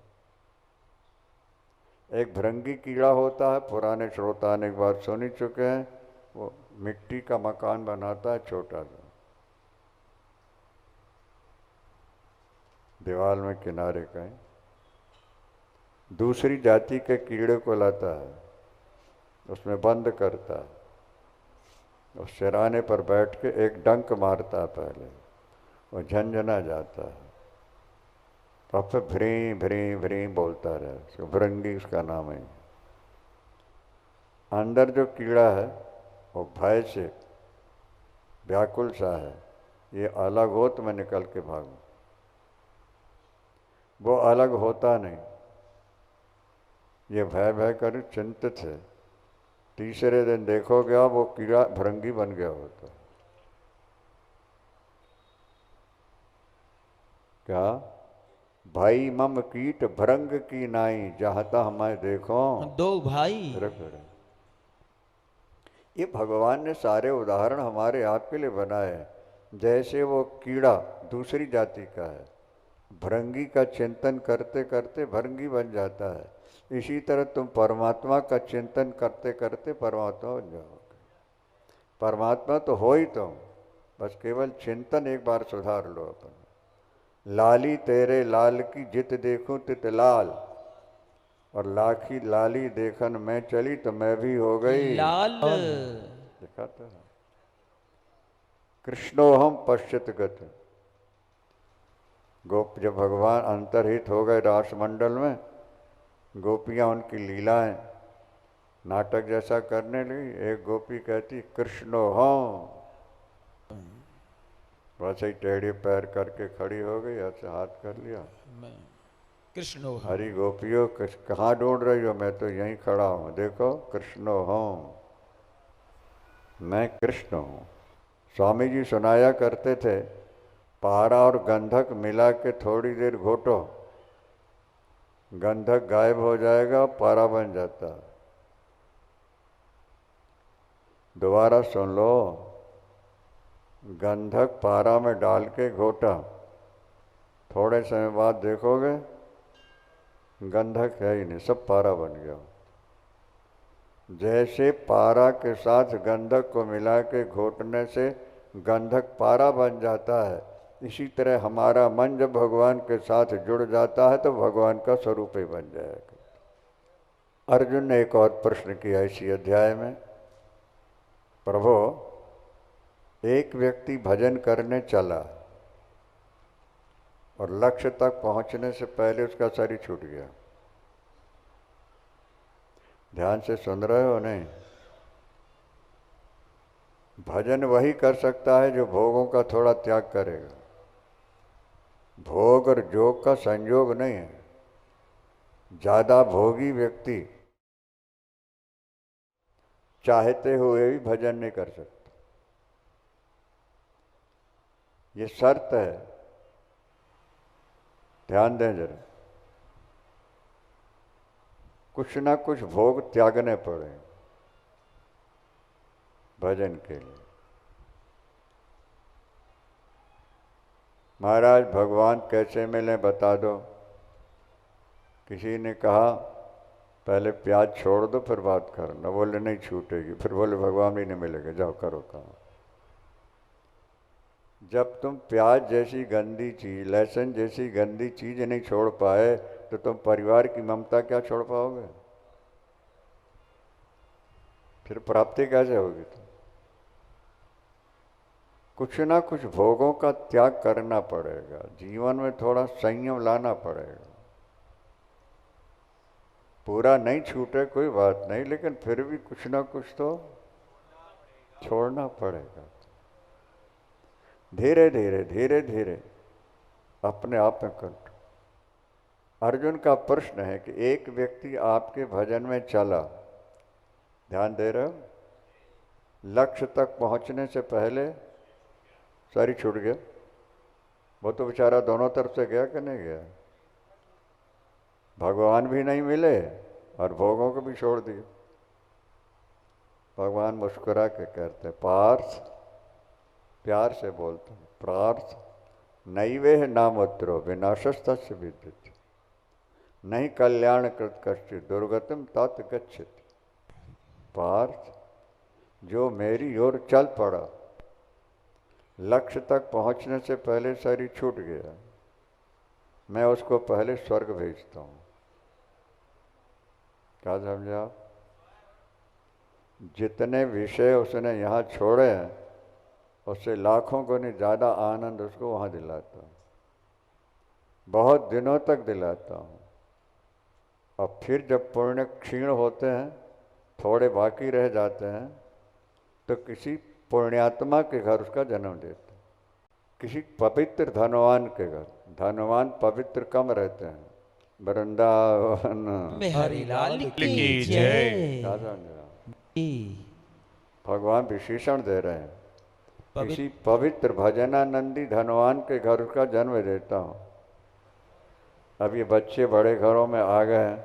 एक भृंगी कीड़ा होता है, पुराने श्रोता ने एक बार सुन ही चुके हैं। वो मिट्टी का मकान बनाता है, छोटा सा, दीवार में किनारे कहीं। दूसरी जाति के कीड़े को लाता है, उसमें बंद करता है, उस सिराने पर बैठ के एक डंक मारता है। पहले वो झंझना जाता है, तो फिर भ्री भ्री भ्री बोलता रहे। उसको भृंगी उसका नाम है। अंदर जो कीड़ा है वो भय से व्याकुल सा है, ये अलग हो तो मैं निकल के भागूं। वो अलग होता नहीं, ये भय भय कर चिंतित है। तीसरे दिन देखोगे आप वो कीड़ा भृंगी बन गया होता। क्या? भाई मम कीट भृंग की नाई, जहाँ तहाँ मैं देखो दो भाई। रख रहे। ये भगवान ने सारे उदाहरण हमारे आपके लिए बनाए हैं। जैसे वो कीड़ा दूसरी जाति का है, भृंगी का चिंतन करते करते भृंगी बन जाता है, इसी तरह तुम परमात्मा का चिंतन करते करते परमात्मा बन जाओगे। परमात्मा तो हो ही तुम, बस केवल चिंतन एक बार सुधार लो अपन। लाली तेरे लाल की जित देखूं तित लाल, और लाखी लाली देखन मैं चली तो मैं भी हो गई लाल। दिखाता है। कृष्णोहम पश्चित गत। गोप जब भगवान अंतर्हित हो गए रासमंडल में, गोपियां उनकी लीलाएं नाटक जैसा करने लगी। एक गोपी कहती कृष्णोहम, वैसे ही टेढ़े पैर करके खड़ी हो गई, ऐसे हाथ कर लिया। कृष्णो हरी गोपियों कहाँ ढूंढ रही हो? मैं तो यहीं खड़ा हूँ, देखो कृष्णो हूँ, मैं कृष्ण हूँ। स्वामी जी सुनाया करते थे, पारा और गंधक मिला के थोड़ी देर घोटो, गंधक गायब हो जाएगा, पारा बन जाता। दोबारा सुन लो, गंधक पारा में डाल के घोटा, थोड़े समय बाद देखोगे गंधक है ही नहीं, सब पारा बन गया। जैसे पारा के साथ गंधक को मिला के घोटने से गंधक पारा बन जाता है, इसी तरह हमारा मन जब भगवान के साथ जुड़ जाता है तो भगवान का स्वरूप ही बन जाएगा। अर्जुन ने एक और प्रश्न किया इसी अध्याय में, प्रभु एक व्यक्ति भजन करने चला और लक्ष्य तक पहुंचने से पहले उसका शरीर छूट गया। ध्यान से सुन रहे हो नहीं? भजन वही कर सकता है जो भोगों का थोड़ा त्याग करेगा। भोग और जोग का संयोग नहीं है। ज्यादा भोगी व्यक्ति चाहते हुए भी भजन नहीं कर सकता। ये शर्त है, ध्यान दें जरा। कुछ ना कुछ भोग त्यागने पड़े भजन के लिए। महाराज भगवान कैसे मिले बता दो। किसी ने कहा पहले प्याज छोड़ दो फिर बात करना, बोले नहीं छूटेगी, फिर बोले भगवान भी नहीं मिलेगा, जाओ करो काम। जब तुम प्याज जैसी गंदी चीज, लहसुन जैसी गंदी चीज नहीं छोड़ पाए तो तुम परिवार की ममता क्या छोड़ पाओगे? फिर प्राप्ति कैसे होगी? तुम कुछ ना कुछ भोगों का त्याग करना पड़ेगा, जीवन में थोड़ा संयम लाना पड़ेगा। पूरा नहीं छूटे कोई बात नहीं, लेकिन फिर भी कुछ ना कुछ तो छोड़ना पड़ेगा। धीरे धीरे धीरे धीरे अपने आप में कंट्रोल। अर्जुन का प्रश्न है कि एक व्यक्ति आपके भजन में चला, ध्यान दे रहे हो, लक्ष्य तक पहुंचने से पहले शरीर छूट गया। वो तो बेचारा दोनों तरफ से गया कि नहीं गया? भगवान भी नहीं मिले और भोगों को भी छोड़ दिए। भगवान मुस्कुरा के कहते पार्थ, प्यार से बोलते हैं, पार्थ नैवेह नामोत्रो विनाशस्तस्य विद्युत, नहीं कल्याण कृत कश्चित् दुर्गतिम तात गच्छति। पार्थ जो मेरी ओर चल पड़ा, लक्ष्य तक पहुंचने से पहले शरीर छूट गया, मैं उसको पहले स्वर्ग भेजता हूँ। क्या समझे आप? जितने विषय उसने यहाँ छोड़े हैं उससे लाखों को नहीं ज़्यादा आनंद उसको वहाँ दिलाता हूँ, बहुत दिनों तक दिलाता हूँ। और फिर जब पुण्य क्षीण होते हैं, थोड़े बाकी रह जाते हैं, तो किसी पुण्यात्मा के घर उसका जन्म देता, किसी पवित्र धनवान के घर। धनवान पवित्र कम रहते हैं। वृंदावन में हरिलाल की की जय। जय। क्या समझा? भगवान विशेषण दे रहे हैं, किसी पवित्र भजनानंदी धनवान के घर का जन्म देता हूँ। अब ये बच्चे बड़े घरों में आ गए हैं,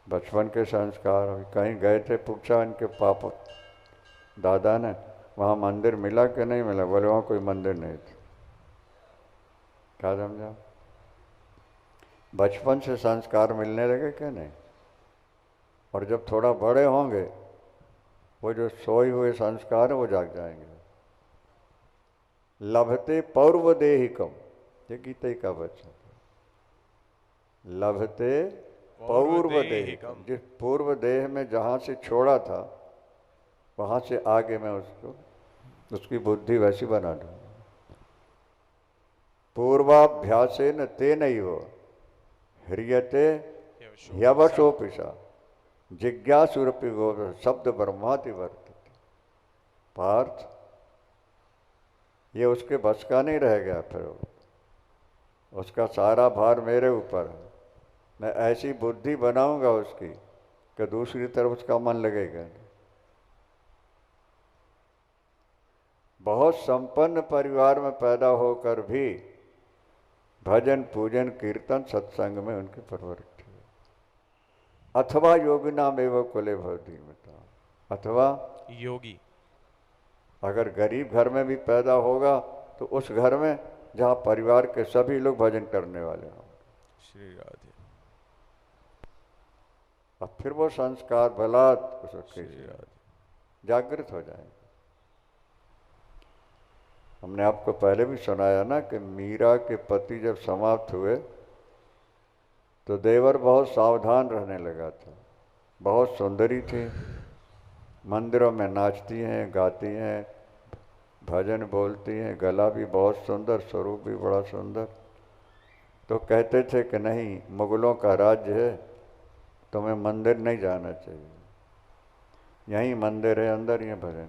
बचपन के संस्कार। अभी कहीं गए थे, पूछा इनके पापा दादा ने, वहाँ मंदिर मिला कि नहीं मिला? बोले वहाँ कोई मंदिर नहीं था। क्या समझा? बचपन से संस्कार मिलने लगे क्या? नहीं। और जब थोड़ा बड़े होंगे, वो जो सोए हुए संस्कार है वो जाग जाएंगे। लभते पौर्व देहिकम, ये गीता का वचन। लभते पौर्व देहिकम, जिस पूर्व देह में जहाँ से छोड़ा था वहाँ से आगे मैं उसकी बुद्धि वैसी बना दूँ। पूर्वाभ्यासेन तेनैव ह्रियते ह्यवशोपिशा जिज्ञासुरपि गो शब्द ब्रह्माति वर्तते। पार्थ, ये उसके बस का नहीं रह गया, फिर उसका सारा भार मेरे ऊपर है। मैं ऐसी बुद्धि बनाऊंगा उसकी कि दूसरी तरफ उसका मन लगेगा नहीं। बहुत संपन्न परिवार में पैदा होकर भी भजन पूजन कीर्तन सत्संग में उनकी प्रवृत्ति है। अथवा योगिनाम एवं कुले भवति में, अथवा योगी। अगर गरीब घर में भी पैदा होगा तो उस घर में जहाँ परिवार के सभी लोग भजन करने वाले हों। श्री राधे। अब फिर वो संस्कार बलात् उसके जागृत हो जाएंगे। हमने आपको पहले भी सुनाया ना कि मीरा के पति जब समाप्त हुए तो देवर बहुत सावधान रहने लगा था। बहुत सुंदरी थी, मंदिरों में नाचती हैं, गाती हैं, भजन बोलती हैं, गला भी बहुत सुंदर, स्वरूप भी बड़ा सुंदर। तो कहते थे कि नहीं, मुगलों का राज्य है, तुम्हें मंदिर नहीं जाना चाहिए, यहीं मंदिर है अंदर, ये भजन।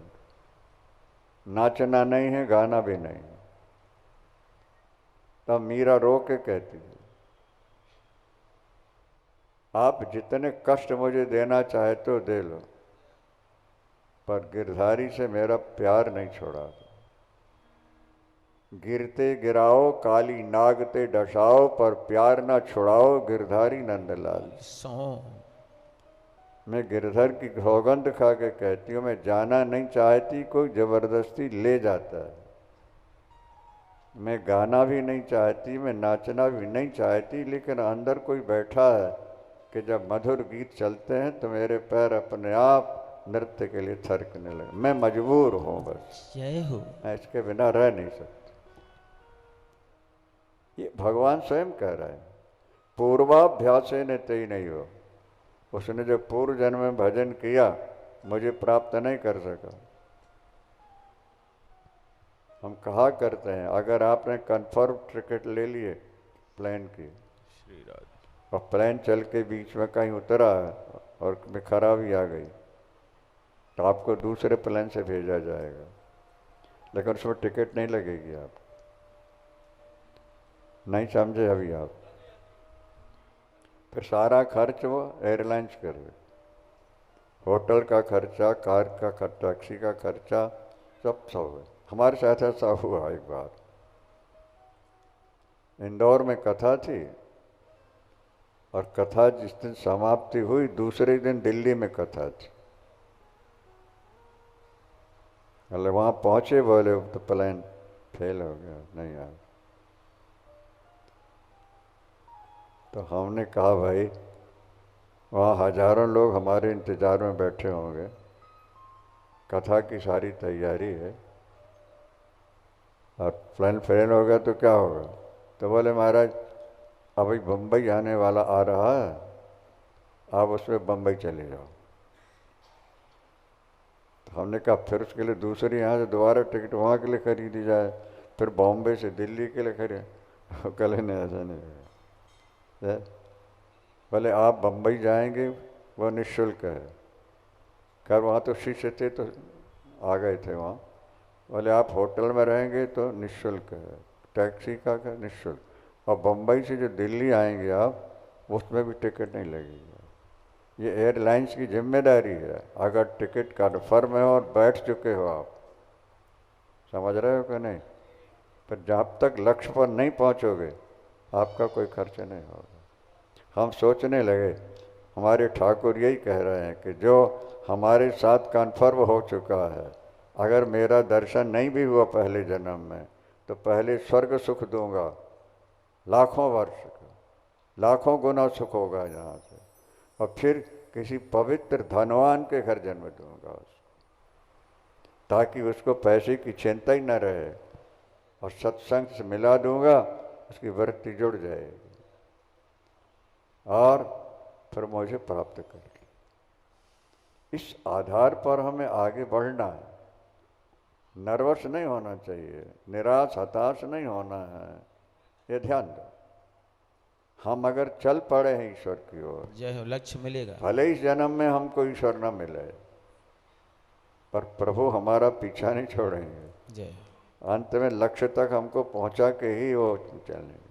नाचना नहीं है, गाना भी नहीं। तब मीरा रो के कहती थी, आप जितने कष्ट मुझे देना चाहे तो दे लो, पर गिरधारी से मेरा प्यार नहीं छोड़ा। गिरते गिराओ काली नागते डसाओ, पर प्यार ना छुड़ाओ गिरधारी नंदलाल। मैं गिरधर की सौगंध खा के कहती हूँ, मैं जाना नहीं चाहती, कोई जबरदस्ती ले जाता है। मैं गाना भी नहीं चाहती, मैं नाचना भी नहीं चाहती, लेकिन अंदर कोई बैठा है कि जब मधुर गीत चलते हैं तो मेरे पैर अपने आप नृत्य के लिए थरकने लगे। मैं मजबूर हूँ, बस जय हो। मैं इसके बिना रह नहीं सकती। ये भगवान स्वयं कह रहे हैं, पूर्वाभ्यासे ने तय नहीं हो। उसने जो पूर्व जन्म में भजन किया मुझे प्राप्त नहीं कर सका। हम कहा करते हैं, अगर आपने कन्फर्म टिकट ले लिए प्लेन की और प्लेन चल के बीच में कहीं उतरा और में खराबी आ गई तो आपको दूसरे प्लेन से भेजा जाएगा, लेकिन उसमें टिकट नहीं लगेगी। आप नहीं समझे अभी आप? फिर सारा खर्च वो एयरलाइंस कर रहे, होटल का खर्चा, कार का खर्चा, टैक्सी का खर्चा, सब है। हमारे साथ ऐसा हुआ एक बार, इंदौर में कथा थी और कथा जिस दिन समाप्ति हुई दूसरे दिन दिल्ली में कथा थी। अरे वहाँ पहुँचे, बोले तो प्लेन फेल हो गया, नहीं आया। तो हमने कहा भाई वहाँ हजारों लोग हमारे इंतज़ार में बैठे होंगे, कथा की सारी तैयारी है और प्लेन फेल हो गया तो क्या होगा? तो बोले महाराज अभी बम्बई आने वाला आ रहा है, आप उसमें बम्बई चले जाओ। तो हमने कहा फिर उसके लिए दूसरी यहाँ से दोबारा टिकट वहाँ के लिए खरीदी जाए, फिर बॉम्बे से दिल्ली के लिए खरीद। कल ने ऐसा नहीं है, बोले आप बम्बई जाएंगे वो निःशुल्क है। खैर वहाँ तो शिष्य थे तो आ गए थे वहाँ। बोले आप होटल में रहेंगे तो निःशुल्क है, टैक्सी का निःशुल्क, और बम्बई से जो दिल्ली आएंगे आप उसमें भी टिकट नहीं लगेगी। ये एयरलाइंस की जिम्मेदारी है। अगर टिकट कन्फर्म है और बैठ चुके हो आप, समझ रहे हो कि नहीं, पर जब तक लक्ष्य पर नहीं पहुँचोगे आपका कोई खर्च नहीं होगा। हम सोचने लगे हमारे ठाकुर यही कह रहे हैं कि जो हमारे साथ कन्फर्म हो चुका है, अगर मेरा दर्शन नहीं भी हुआ पहले जन्म में, तो पहले स्वर्ग सुख दूंगा, लाखों वर्ष का, लाखों गुना सुख होगा यहाँ से, और फिर किसी पवित्र धनवान के घर जन्म दूंगा उसको, ताकि उसको पैसे की चिंता ही न रहे, और सत्संग से मिला दूंगा, उसकी वृत्ति जुड़ जाएगी और फिर मुझे प्राप्त करेगी। इस आधार पर हमें आगे बढ़ना है, नर्वस नहीं होना चाहिए, निराश हताश नहीं होना है, ये ध्यान दो। हम अगर चल पड़े हैं ईश्वर की ओर, जय हो, लक्ष्य मिलेगा। भले इस जन्म में हमको ईश्वर न मिले, पर प्रभु हमारा पीछा नहीं छोड़ेंगे, जय हो। अंत में लक्ष्य तक हमको पहुंचा के ही वो चलेंगे।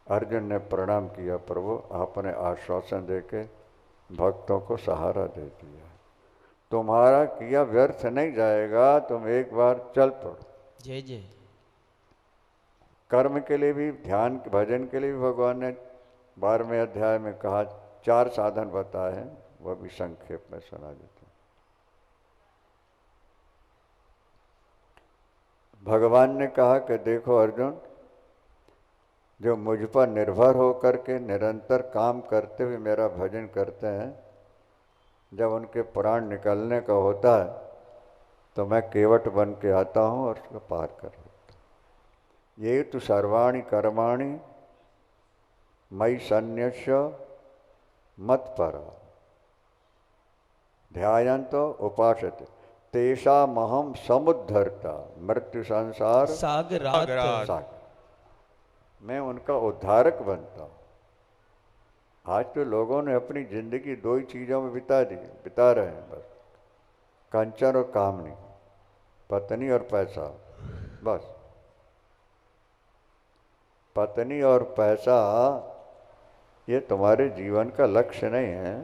अर्जुन ने प्रणाम किया, प्रभु आपने आश्वासन देके भक्तों को सहारा दे दिया, तुम्हारा किया व्यर्थ नहीं जाएगा, तुम एक बार चल पड़ो। जय जय। कर्म के लिए भी, ध्यान भजन के लिए भी भगवान ने 12वें अध्याय में कहा, 4 साधन बताए हैं, वह भी संक्षेप में सुना देता हूँ। भगवान ने कहा कि देखो अर्जुन, जो मुझ पर निर्भर होकर के निरंतर काम करते हुए मेरा भजन करते हैं, जब उनके प्राण निकलने का होता है तो मैं केवट बन के आता हूँ और उसको पार कर लेता हूँ। ये तो सर्वाणि कर्माणि मयि सन्न्यस्य मत्परा ध्यायन्तो उपासते तेषामहं समुद्धर्ता मृत्यु संसार सागरात। सागर। मैं उनका उद्धारक बनता हूँ। आज तो लोगों ने अपनी जिंदगी 2 ही चीज़ों में बिता रहे हैं बस, कंचन और कामनी, पत्नी और पैसा, बस। पत्नी और पैसा ये तुम्हारे जीवन का लक्ष्य नहीं है,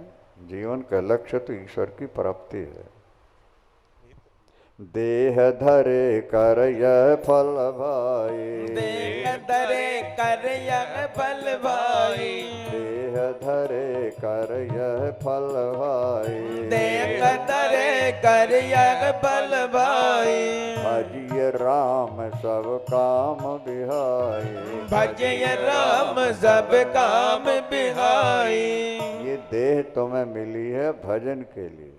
जीवन का लक्ष्य तो ईश्वर की प्राप्ति है। देह धरे कर यह फल भाई, देह धरे कर यह फल भाई, देह धरे कर यह फल भाई, देह धरे कर यह फल भाई। भजिय राम सब काम बिहाई, भजय राम सब काम बिहाई। ये देह तुम्हें मिली है भजन के लिए,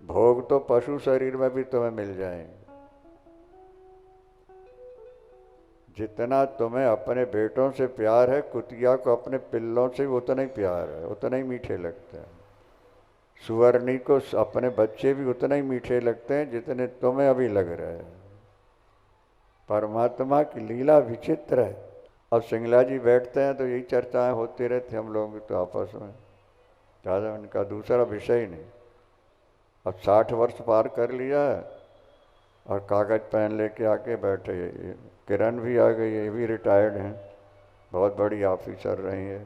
भोग तो पशु शरीर में भी तुम्हें मिल जाएंगे। जितना तुम्हें अपने बेटों से प्यार है, कुतिया को अपने पिल्लों से उतना ही प्यार है, उतना ही मीठे लगते हैं। सुवर्णी को अपने बच्चे भी उतना ही मीठे लगते हैं जितने तुम्हें अभी लग रहे हैं। परमात्मा की लीला विचित्र है। अब सिंगला जी बैठते हैं तो यही चर्चाएं होती रहती हम लोगों की तो आपस में, ज़्यादा उनका दूसरा विषय ही नहीं। अब 60 वर्ष पार कर लिया है और कागज पेन लेके आके बैठे। किरण भी आ गई है, ये भी रिटायर्ड हैं, बहुत बड़ी ऑफिसर रही है,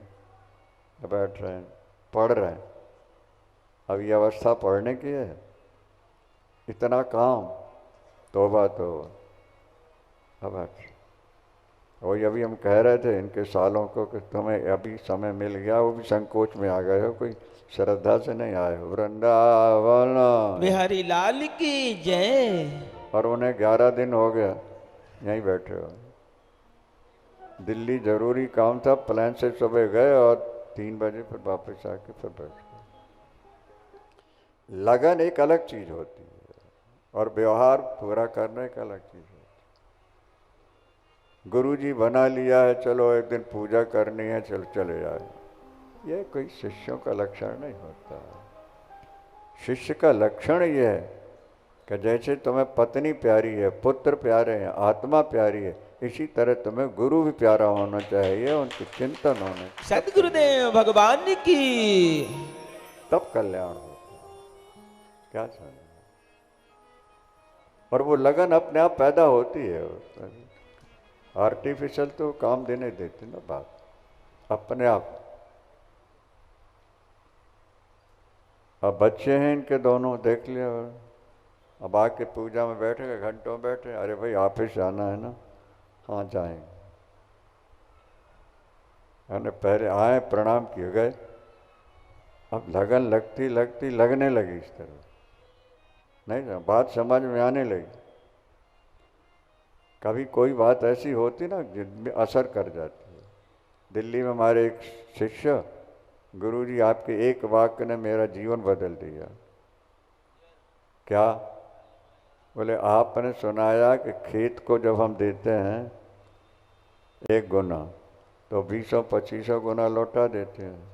बैठ रहे हैं, पढ़ रहे हैं। अब ये अवस्था पढ़ने की है, इतना काम, तौबा तौबा। अब वही अभी हम कह रहे थे इनके सालों को कि तुम्हें अभी समय मिल गया, वो भी संकोच में आ गए हो, कोई श्रद्धा से नहीं आए हो। वृंदावन बिहारी लाल की जय। और उन्हें 11 दिन हो गया यहीं बैठे हो। दिल्ली जरूरी काम था, प्लेन से सुबह गए और 3 बजे फिर वापस आके फिर बैठ गए। लगन एक अलग चीज होती है और व्यवहार पूरा करना एक अलग चीज होती है। गुरुजी बना लिया है, चलो एक दिन पूजा करनी है, चलो चले जाए, यह कोई शिष्यों का लक्षण नहीं होता। शिष्य का लक्षण यह है कि जैसे तुम्हें पत्नी प्यारी है, पुत्र प्यारे हैं, आत्मा प्यारी है, इसी तरह तुम्हें गुरु भी प्यारा होना चाहिए, उनके चिंतन होने, सदगुरुदेव भगवान की, तब कल्याण होता है। क्या समझ? और वो लगन अपने आप पैदा होती है, आर्टिफिशियल तो काम देने देते ना बात, अपने आप। अब बच्चे हैं इनके दोनों, देख लिया। अब आके पूजा में बैठे, घंटों बैठे, अरे भाई ऑफिस जाना है ना, हाँ जाएंगे। हमने पहले आए, प्रणाम किए, गए। अब लगन लगती लगती लगने लगी इस तरह, नहीं बात समझ में आने लगी। कभी कोई बात ऐसी होती ना जिनमें असर कर जाती है। दिल्ली में हमारे एक शिष्य, गुरुजी आपके एक वाक्य ने मेरा जीवन बदल दिया। क्या? बोले आपने सुनाया कि खेत को जब हम देते हैं 1 गुना तो 20-25 गुना लौटा देते हैं।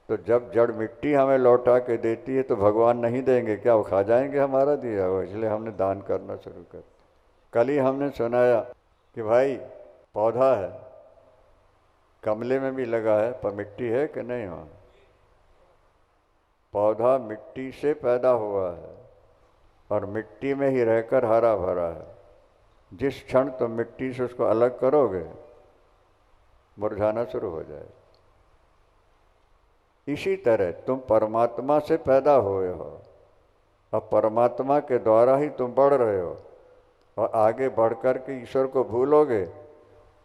तो जब जड़ मिट्टी हमें लौटा के देती है तो भगवान नहीं देंगे क्या? वो खा जाएंगे हमारा दिया हुआ। इसलिए हमने दान करना शुरू कर। कल ही हमने सुनाया कि भाई पौधा है, गमले में भी लगा है, पर मिट्टी है कि नहीं? वहाँ पौधा मिट्टी से पैदा हुआ है और मिट्टी में ही रहकर हरा भरा है। जिस क्षण तुम मिट्टी से उसको अलग करोगे मुरझाना शुरू हो जाए। इसी तरह तुम परमात्मा से पैदा हुए हो और परमात्मा के द्वारा ही तुम बढ़ रहे हो, और आगे बढ़ कर के ईश्वर को भूलोगे,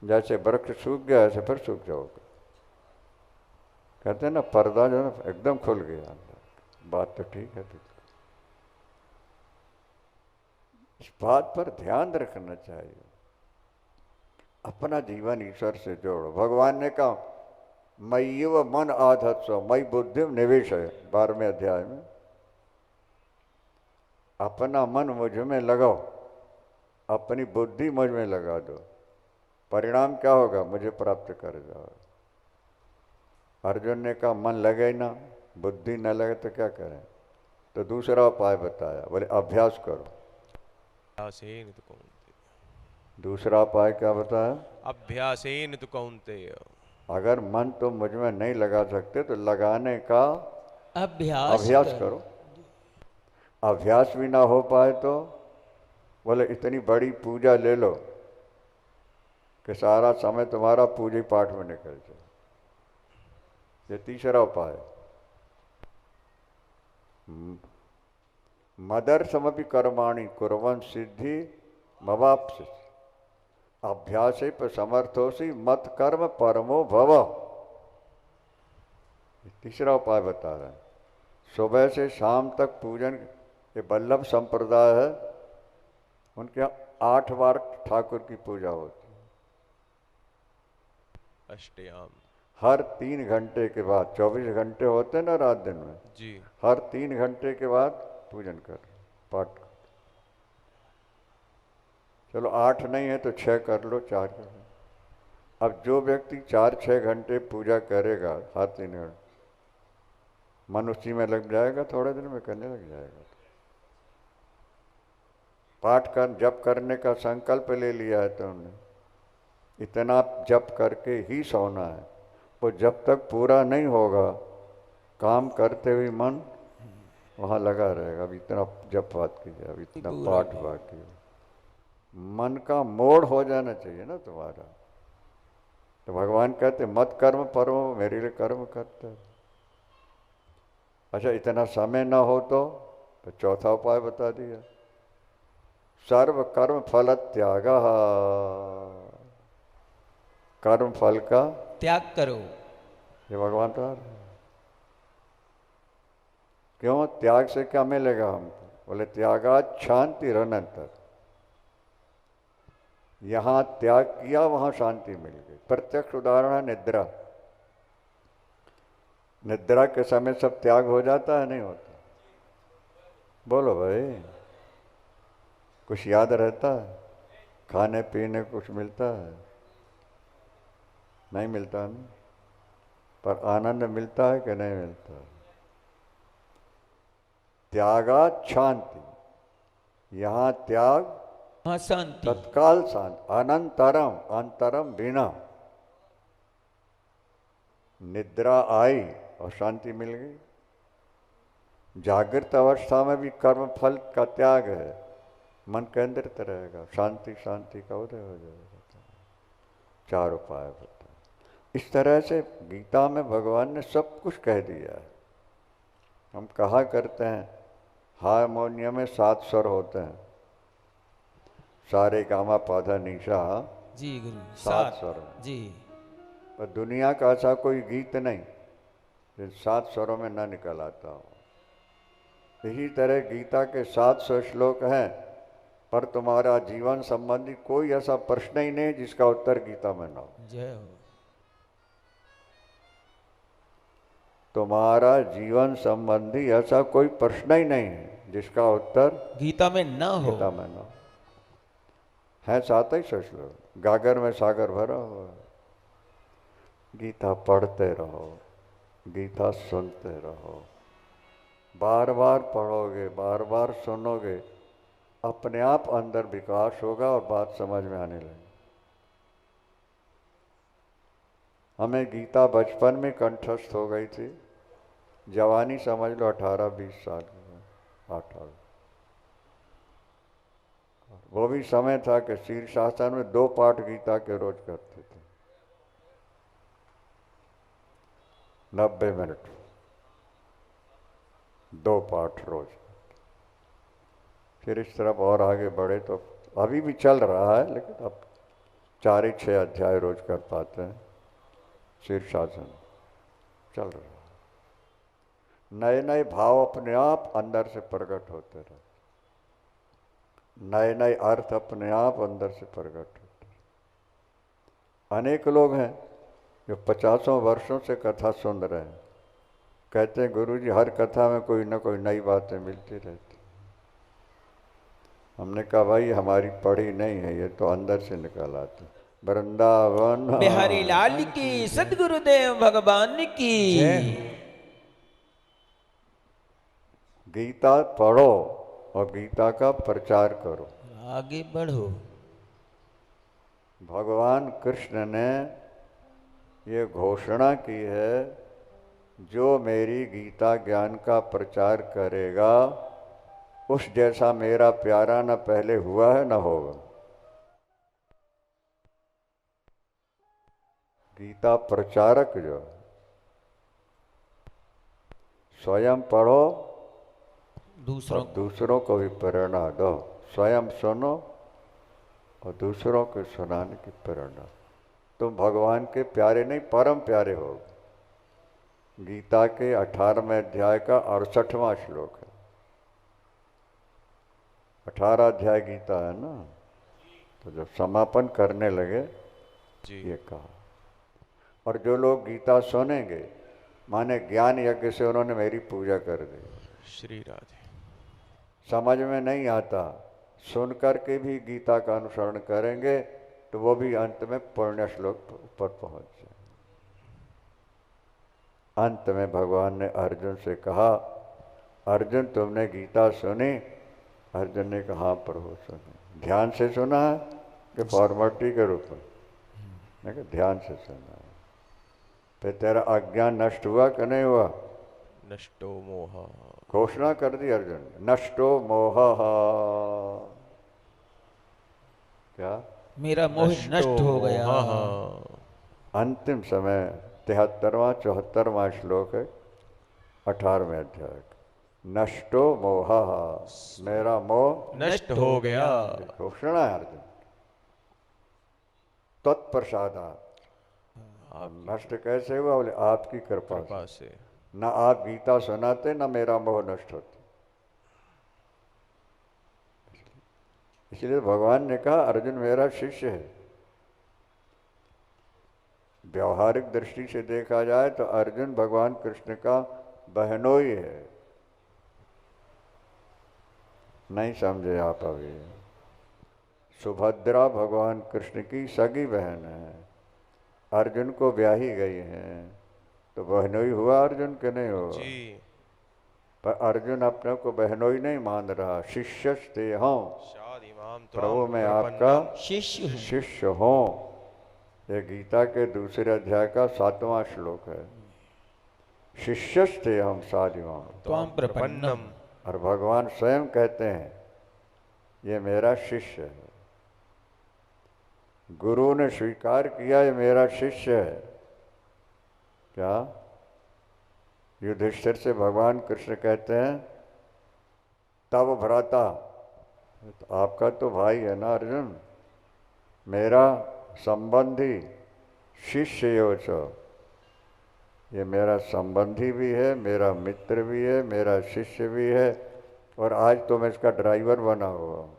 जैसे वृक्ष सूख गया ऐसे फिर सूख जाओगे। कहते हैं ना पर्दा जो है एकदम खुल गया। बात तो ठीक है, इस बात पर ध्यान रखना चाहिए। अपना जीवन ईश्वर से जोड़ो। भगवान ने कहा मय्यव मन आधत्स्व मयि बुद्धि निवेश है 12वें अध्याय में। अपना मन मुझ में लगाओ, अपनी बुद्धि मुझ में लगा दो, परिणाम क्या होगा? मुझे प्राप्त कर जाओ। अर्जुन ने कहा मन लगे ना, बुद्धि न लगे तो क्या करें? तो दूसरा उपाय बताया, बोले अभ्यास करो। अभ्यासेन तु कौन्तेय। दूसरा उपाय क्या बताया? अभ्यासेन तु कौन्तेय। अगर मन तुम मुझ में नहीं लगा सकते तो लगाने का अभ्यास करो। अभ्यास भी ना हो पाए तो बोले इतनी बड़ी पूजा ले लो कि सारा समय तुम्हारा पूजा पाठ में निकल जाए। ये तीसरा उपाय। मदर्शमपि कर्माणि कुर्वन् सिद्धि मवाप्स्यसि अभ्यासे पर समर्थोसी मत कर्म परमो भव। तीसरा उपाय बता रहे हैं। सुबह से शाम तक पूजन, ये वल्लभ संप्रदाय है, उनके यहाँ 8 बार ठाकुर की पूजा होती है। अष्टयाम। हर 3 घंटे के बाद, 24 घंटे होते हैं ना रात दिन में जी। हर 3 घंटे के बाद पूजन कर, पाठ कर। चलो 8 नहीं है तो 6 कर लो, 4 कर लो। अब जो व्यक्ति 4-6 घंटे पूजा करेगा हर 3 घंटे, मन उसी में लग जाएगा, थोड़े दिन में करने लग जाएगा। पाठ कर जप करने का संकल्प ले लिया है तो हमने, इतना जप करके ही सोना है। वो जब तक पूरा नहीं होगा काम करते हुए मन वहाँ लगा रहेगा। अब इतना जप बात कीजिए, अब इतना पाठ बाकी है। मन का मोड़ हो जाना चाहिए ना तुम्हारा। तो भगवान कहते मत कर्म परमो, मेरे लिए कर्म करते। अच्छा इतना समय ना हो तो चौथा उपाय बता दिया, सर्व कर्म फल त्याग। कर्म फल का त्याग करो। ये भगवान तो क्यों? त्याग से क्या मिलेगा हमको? बोले त्यागात शांति रनंतर। यहाँ त्याग किया वहाँ शांति मिल गई। प्रत्यक्ष उदाहरण है निद्रा। निद्रा के समय सब त्याग हो जाता है, नहीं होता? बोलो भाई, कुछ याद रहता है? खाने पीने कुछ मिलता है? नहीं मिलता ना। पर आनंद मिलता है कि नहीं मिलता? त्यागात शांति। यहाँ त्याग शांति, तत्काल शांत, अनंतरम, अंतरम बिना। निद्रा आई और शांति मिल गई। जागृत अवस्था में भी कर्म फल का त्याग है, मन केंद्रित रहेगा, शांति शांति का उदय हो जाएगा। 4 उपाय बताए। इस तरह से गीता में भगवान ने सब कुछ कह दिया है। हम कहा करते हैं हारमोनियम में 7 स्वर होते हैं, सारे गामा पाधा निशा, जी गुरु, 7 स्वर जी। पर दुनिया का ऐसा कोई गीत नहीं जो 7 स्वरों में न निकल आता हो। इसी तरह गीता के 700 श्लोक हैं, पर तुम्हारा जीवन संबंधी कोई ऐसा प्रश्न ही नहीं जिसका उत्तर गीता में ना हो। जय हो। तुम्हारा जीवन संबंधी ऐसा कोई प्रश्न ही नहीं है जिसका उत्तर गीता में ना हो। गीता में ना हो। है 7 ही श्लोक, गागर में सागर भरा हुआ है। गीता पढ़ते रहो, गीता सुनते रहो, बार बार पढ़ोगे, बार बार सुनोगे, अपने आप अंदर विकास होगा और बात समझ में आने लगेगी। हमें गीता बचपन में कंठस्थ हो गई थी, जवानी समझ लो 18-20 साल में, 18। वो भी समय था कि शीर्षासन में 2 पाठ गीता के रोज करते थे, 90 मिनट 2 पाठ रोज। फिर इस तरफ और आगे बढ़े तो अभी भी चल रहा है, लेकिन अब 4-6 अध्याय रोज कर पाते हैं। शीर्षासन चल रहा है। नए नए भाव अपने आप अंदर से प्रकट होते रहते, नए नए अर्थ अपने आप अंदर से प्रकट होते। अनेक लोग हैं जो 50 वर्षों से कथा सुन रहे हैं, कहते हैं गुरुजी हर कथा में कोई ना कोई नई बातें मिलती रहती। हमने कहा भाई हमारी पढ़ी नहीं है, ये तो अंदर से निकल आती। वृंदावन बिहारी लाल की, सदगुरुदेव भगवान की। गीता पढ़ो और गीता का प्रचार करो, आगे बढ़ो। भगवान कृष्ण ने ये घोषणा की है, जो मेरी गीता ज्ञान का प्रचार करेगा उस जैसा मेरा प्यारा न पहले हुआ है न होगा। गीता प्रचारक जो स्वयं पढ़ो दूसरों को भी प्रेरणा दो, स्वयं सुनो और दूसरों को सुनाने की प्रेरणा। तुम भगवान के प्यारे नहीं परम प्यारे हो। गीता के 18वें अध्याय का 68वां श्लोक है। 18 अध्याय गीता है ना, तो जब समापन करने लगे ये कहा। और जो लोग गीता सुनेंगे, माने ज्ञान यज्ञ से उन्होंने मेरी पूजा कर दी। श्री राधे। समझ में नहीं आता, सुन करके भी गीता का अनुसरण करेंगे तो वो भी अंत में पुण्य श्लोक पर पहुंच जाए। अंत में भगवान ने अर्जुन से कहा, अर्जुन तुमने गीता सुनी? अर्जुन ने कहा हाँ प्रभु सुनी। ध्यान से सुना है कि फॉर्मेलिटी के रूप में? मैं कहा ध्यान से सुना है। फिर तेरा अज्ञान नष्ट हुआ कि नहीं हुआ? नष्टो मोहा। घोषणा कर दी अर्जुन, नष्टो मोह। क्या? मेरा मोह नष्ट हो गया। अंतिम समय 73वां 74वां श्लोक है 18वें अध्याय। नष्टो मोह, मेरा मोह नष्ट हो गया। घोषणा है अर्जुन। तत्प्रसादा। नष्ट कैसे हुआ? बोले आपकी कृपा से। न आप गीता सुनाते न मेरा मोह नष्ट होता। इसलिए भगवान ने कहा अर्जुन मेरा शिष्य है। व्यवहारिक दृष्टि से देखा जाए तो अर्जुन भगवान कृष्ण का बहनोई है। नहीं समझे आप अभी? सुभद्रा भगवान कृष्ण की सगी बहन है, अर्जुन को ब्याही गई हैं, तो बहनोई हुआ अर्जुन के नहीं हुआ? जी। पर अर्जुन अपने को बहनोई नहीं मान रहा। शिष्यस्ते हूँ, प्रभु मैं आपका शिष्य हूँ। ये गीता के दूसरे अध्याय का 7वां श्लोक है। शिष्यस्ते हम साधिमाम त्वां प्रपन्नम। और भगवान स्वयं कहते हैं ये मेरा शिष्य है। गुरु ने स्वीकार किया ये मेरा शिष्य है। क्या? युधिष्ठिर से भगवान कृष्ण कहते हैं तब भ्राता, तो आपका तो भाई है ना अर्जुन, मेरा संबंधी, शिष्य यो छो, ये मेरा संबंधी भी है, मेरा मित्र भी है, मेरा शिष्य भी है, और आज तो मैं इसका ड्राइवर बना हुआ हूँ।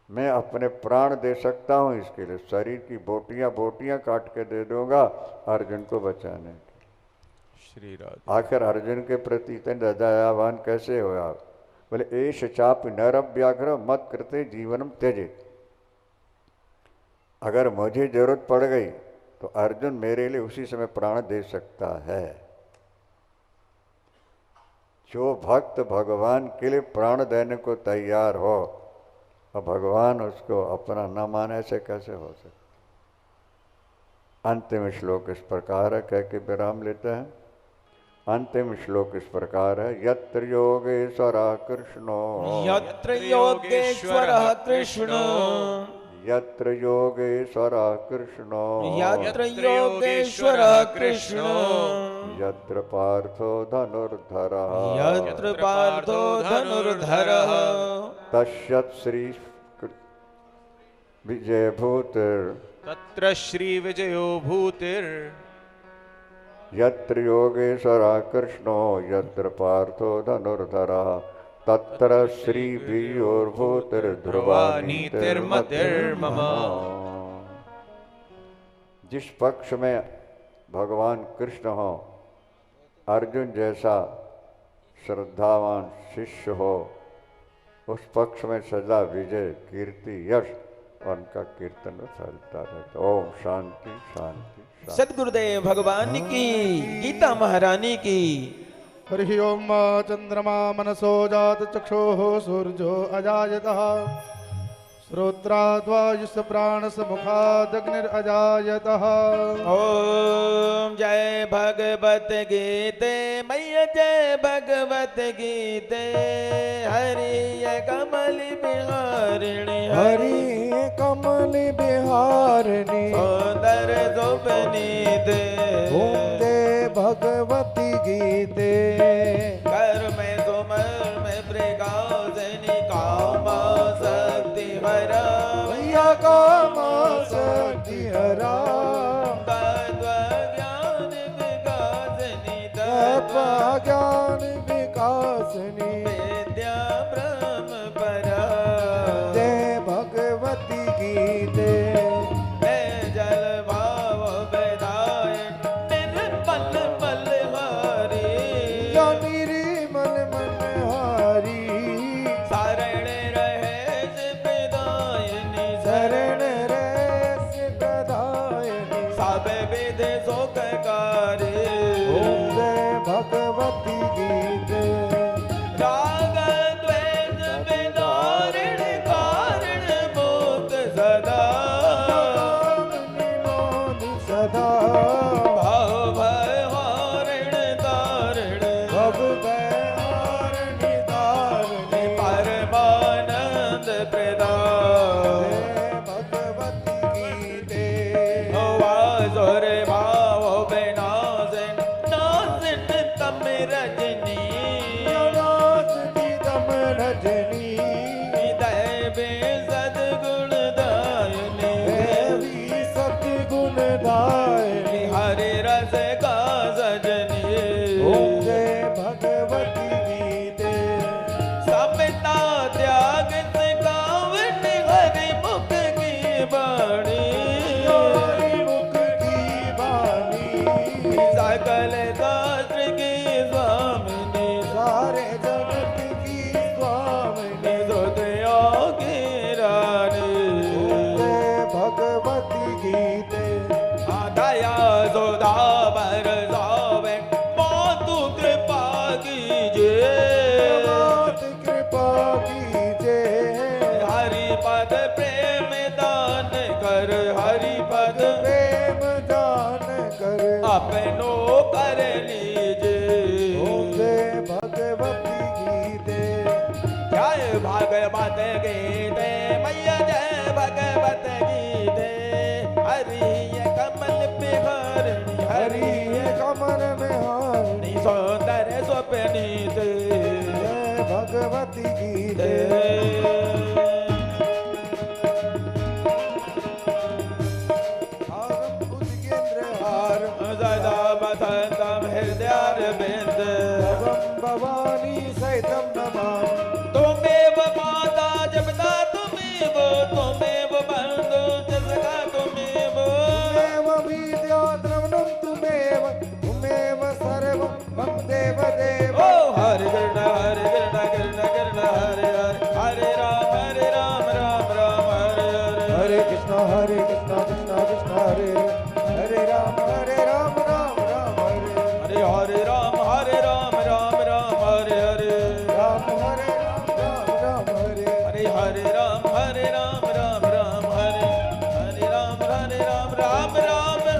मैं अपने प्राण दे सकता हूँ इसके लिए, शरीर की बोटियाँ बोटियाँ काट के दे दूंगा अर्जुन को बचाने के। श्री राधे। आखिर अर्जुन के प्रति इतने दयावान कैसे हो आप? बोले एष चाप नरव्याघ्र मत कृते जीवनम त्यजेत। अगर मुझे जरूरत पड़ गई तो अर्जुन मेरे लिए उसी समय प्राण दे सकता है। जो भक्त भगवान के लिए प्राण देने को तैयार हो और भगवान उसको अपना न माने, ऐसे कैसे हो सकता? अंतिम श्लोक इस प्रकार है, कह के विराम लेते हैं। अंतिम श्लोक इस प्रकार है, यत्र योगेश्वरः कृष्णो यत्र योगेश्वरः कृष्णो यत्र योगेश्वरः कृष्णो यत्र योगेश्वरः कृष्णो यत्र पार्थो धनुर्धरः यत्र पार्थो धनुर्धरः तस्यत् श्री विजयभूतिर् तत्र श्री विजयो भूतिर् यत्र योगेश्वरः कृष्णो यत्र पार्थो धनुर्धरः तत्र श्री वीर्योर्भूतिर्ध्रुवा नीतिर्मतिर्मम। जिस पक्ष में भगवान कृष्ण हो, अर्जुन जैसा श्रद्धावान शिष्य हो, उस पक्ष में सदा विजय कीर्ति यश उनका कीर्तन फैलता रहता। ओम शांति शांति शांति। सद्गुरुदेव भगवान की, गीता महारानी की। हरि ओम चंद्रमा मनसो जात चक्षुः सूर्यो अजायतः श्रोत्राद्वायुष प्राणस मुखादग्निरजायतः। ओम जय भगवत गीते मैया जय भगवत गीते। हरि कमल बिहारिणी हरि कमल बिहारिणी सुंदर सुपनीते घूमते भगवती गीते। कर में सुमर में प्रकाशनी कामा शक्ति भरा भैया कामा शक्ति हरा तत्व ज्ञान विकासनी तत्व ज्ञान विकासनी विद्या ब्रह्म परा। जय भगवती गीते। जल भाव विदाय निर्मल बलहारी या निर्मल मनहारी शरण रहे विदायनी शरण रस प्रदायनी सब विध सुखकारी। ओम जय भगवती गीते। राग द्वेष विदारिण कारण मुक्त सदा सदा भाव हरण तारण भव हारिणी तारिणी परमानंद प्रदान। भगवती गीते। वासुर भाव विनाशन नाशन तम रजनी नासती तम रजनी दैवे सद्गुण दायनी देवी सतगुण दायिनी। हरि रस का सजनी। ओम जय भगवती गीते। समता त्याग सिखावट हरि मुख की वाणी हरि मुख की वाणी सकल शास्त्र की स्वामिनी सारे जगत की स्वामिनी। हृदयों की रानी। जय भगवती गीते। दया सुधा बरसावे मातु कृपा कीजिए। मात कृपा कीजे। हरि पद प्रेम दान कर हरि पद प्रेम दान कर अपनो कर लीजिए। ओम जय भगवती गीते। जय भागवत गीते मैया जय भगवत गीते। हरि कमल बिहारिणी हरि हरि कमल में हारिणी सुंदर स्वप्नीते। जय भगवती गीते। आरंभ भवानी सहितं नमामि त्वमेव माता जपता त्वमेव त्वमेव बन्धु जसका त्वमेव त्वमेव विद्या द्रवणं त्वमेव त्वमेव सर्वं मम देव देव ओ हरे कृष्ण कृष्ण कृष्ण हरे हरे हरे राम राम राम हरे हरे हरे कृष्ण कृष्ण कृष्ण हरे हरे राम राम राम हरे हरे हरे राम राम राम हरे हरे राम हरे राम हरे हरे हरे राम राम राम हरे हरे राम राम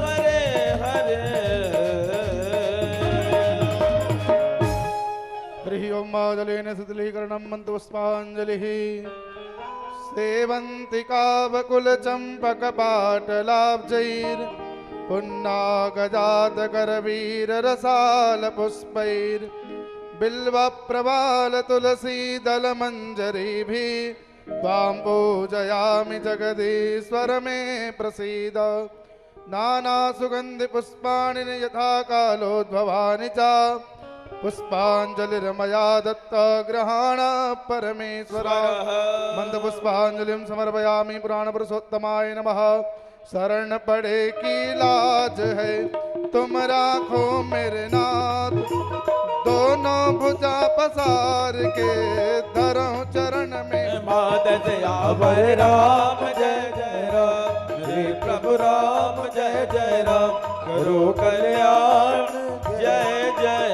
हरे हरे हरि ओम जलेन शीतलीकरणं मन्त्रपुष्पाञ्जलिः सेवन्ति कावकुलचम्पकपाटलाब्जैर् पुन्नागजातकरवीररसालपुष्पैर् बिल्वप्रवालतुलसीदलमञ्जरीभिः त्वां पूजयामि जगदीश्वर मे प्रसीद नानासुगन्धिपुष्पाणि यथा कालोद्भवानि च पुष्पाञ्जलिर्मया दत्त ग्रहाण परमेश्वर मंदपुष्पांजलिं समर्पयामि पुराण पुरुषोत्तमाय नमः शरण पड़े की लाज है तुम राखो मेरे नाथ दोनों भुजा पसार के धरो चरण में मात जयावर राम जय जय राम श्री प्रभु राम जय जय राम करो कल्याण जय जय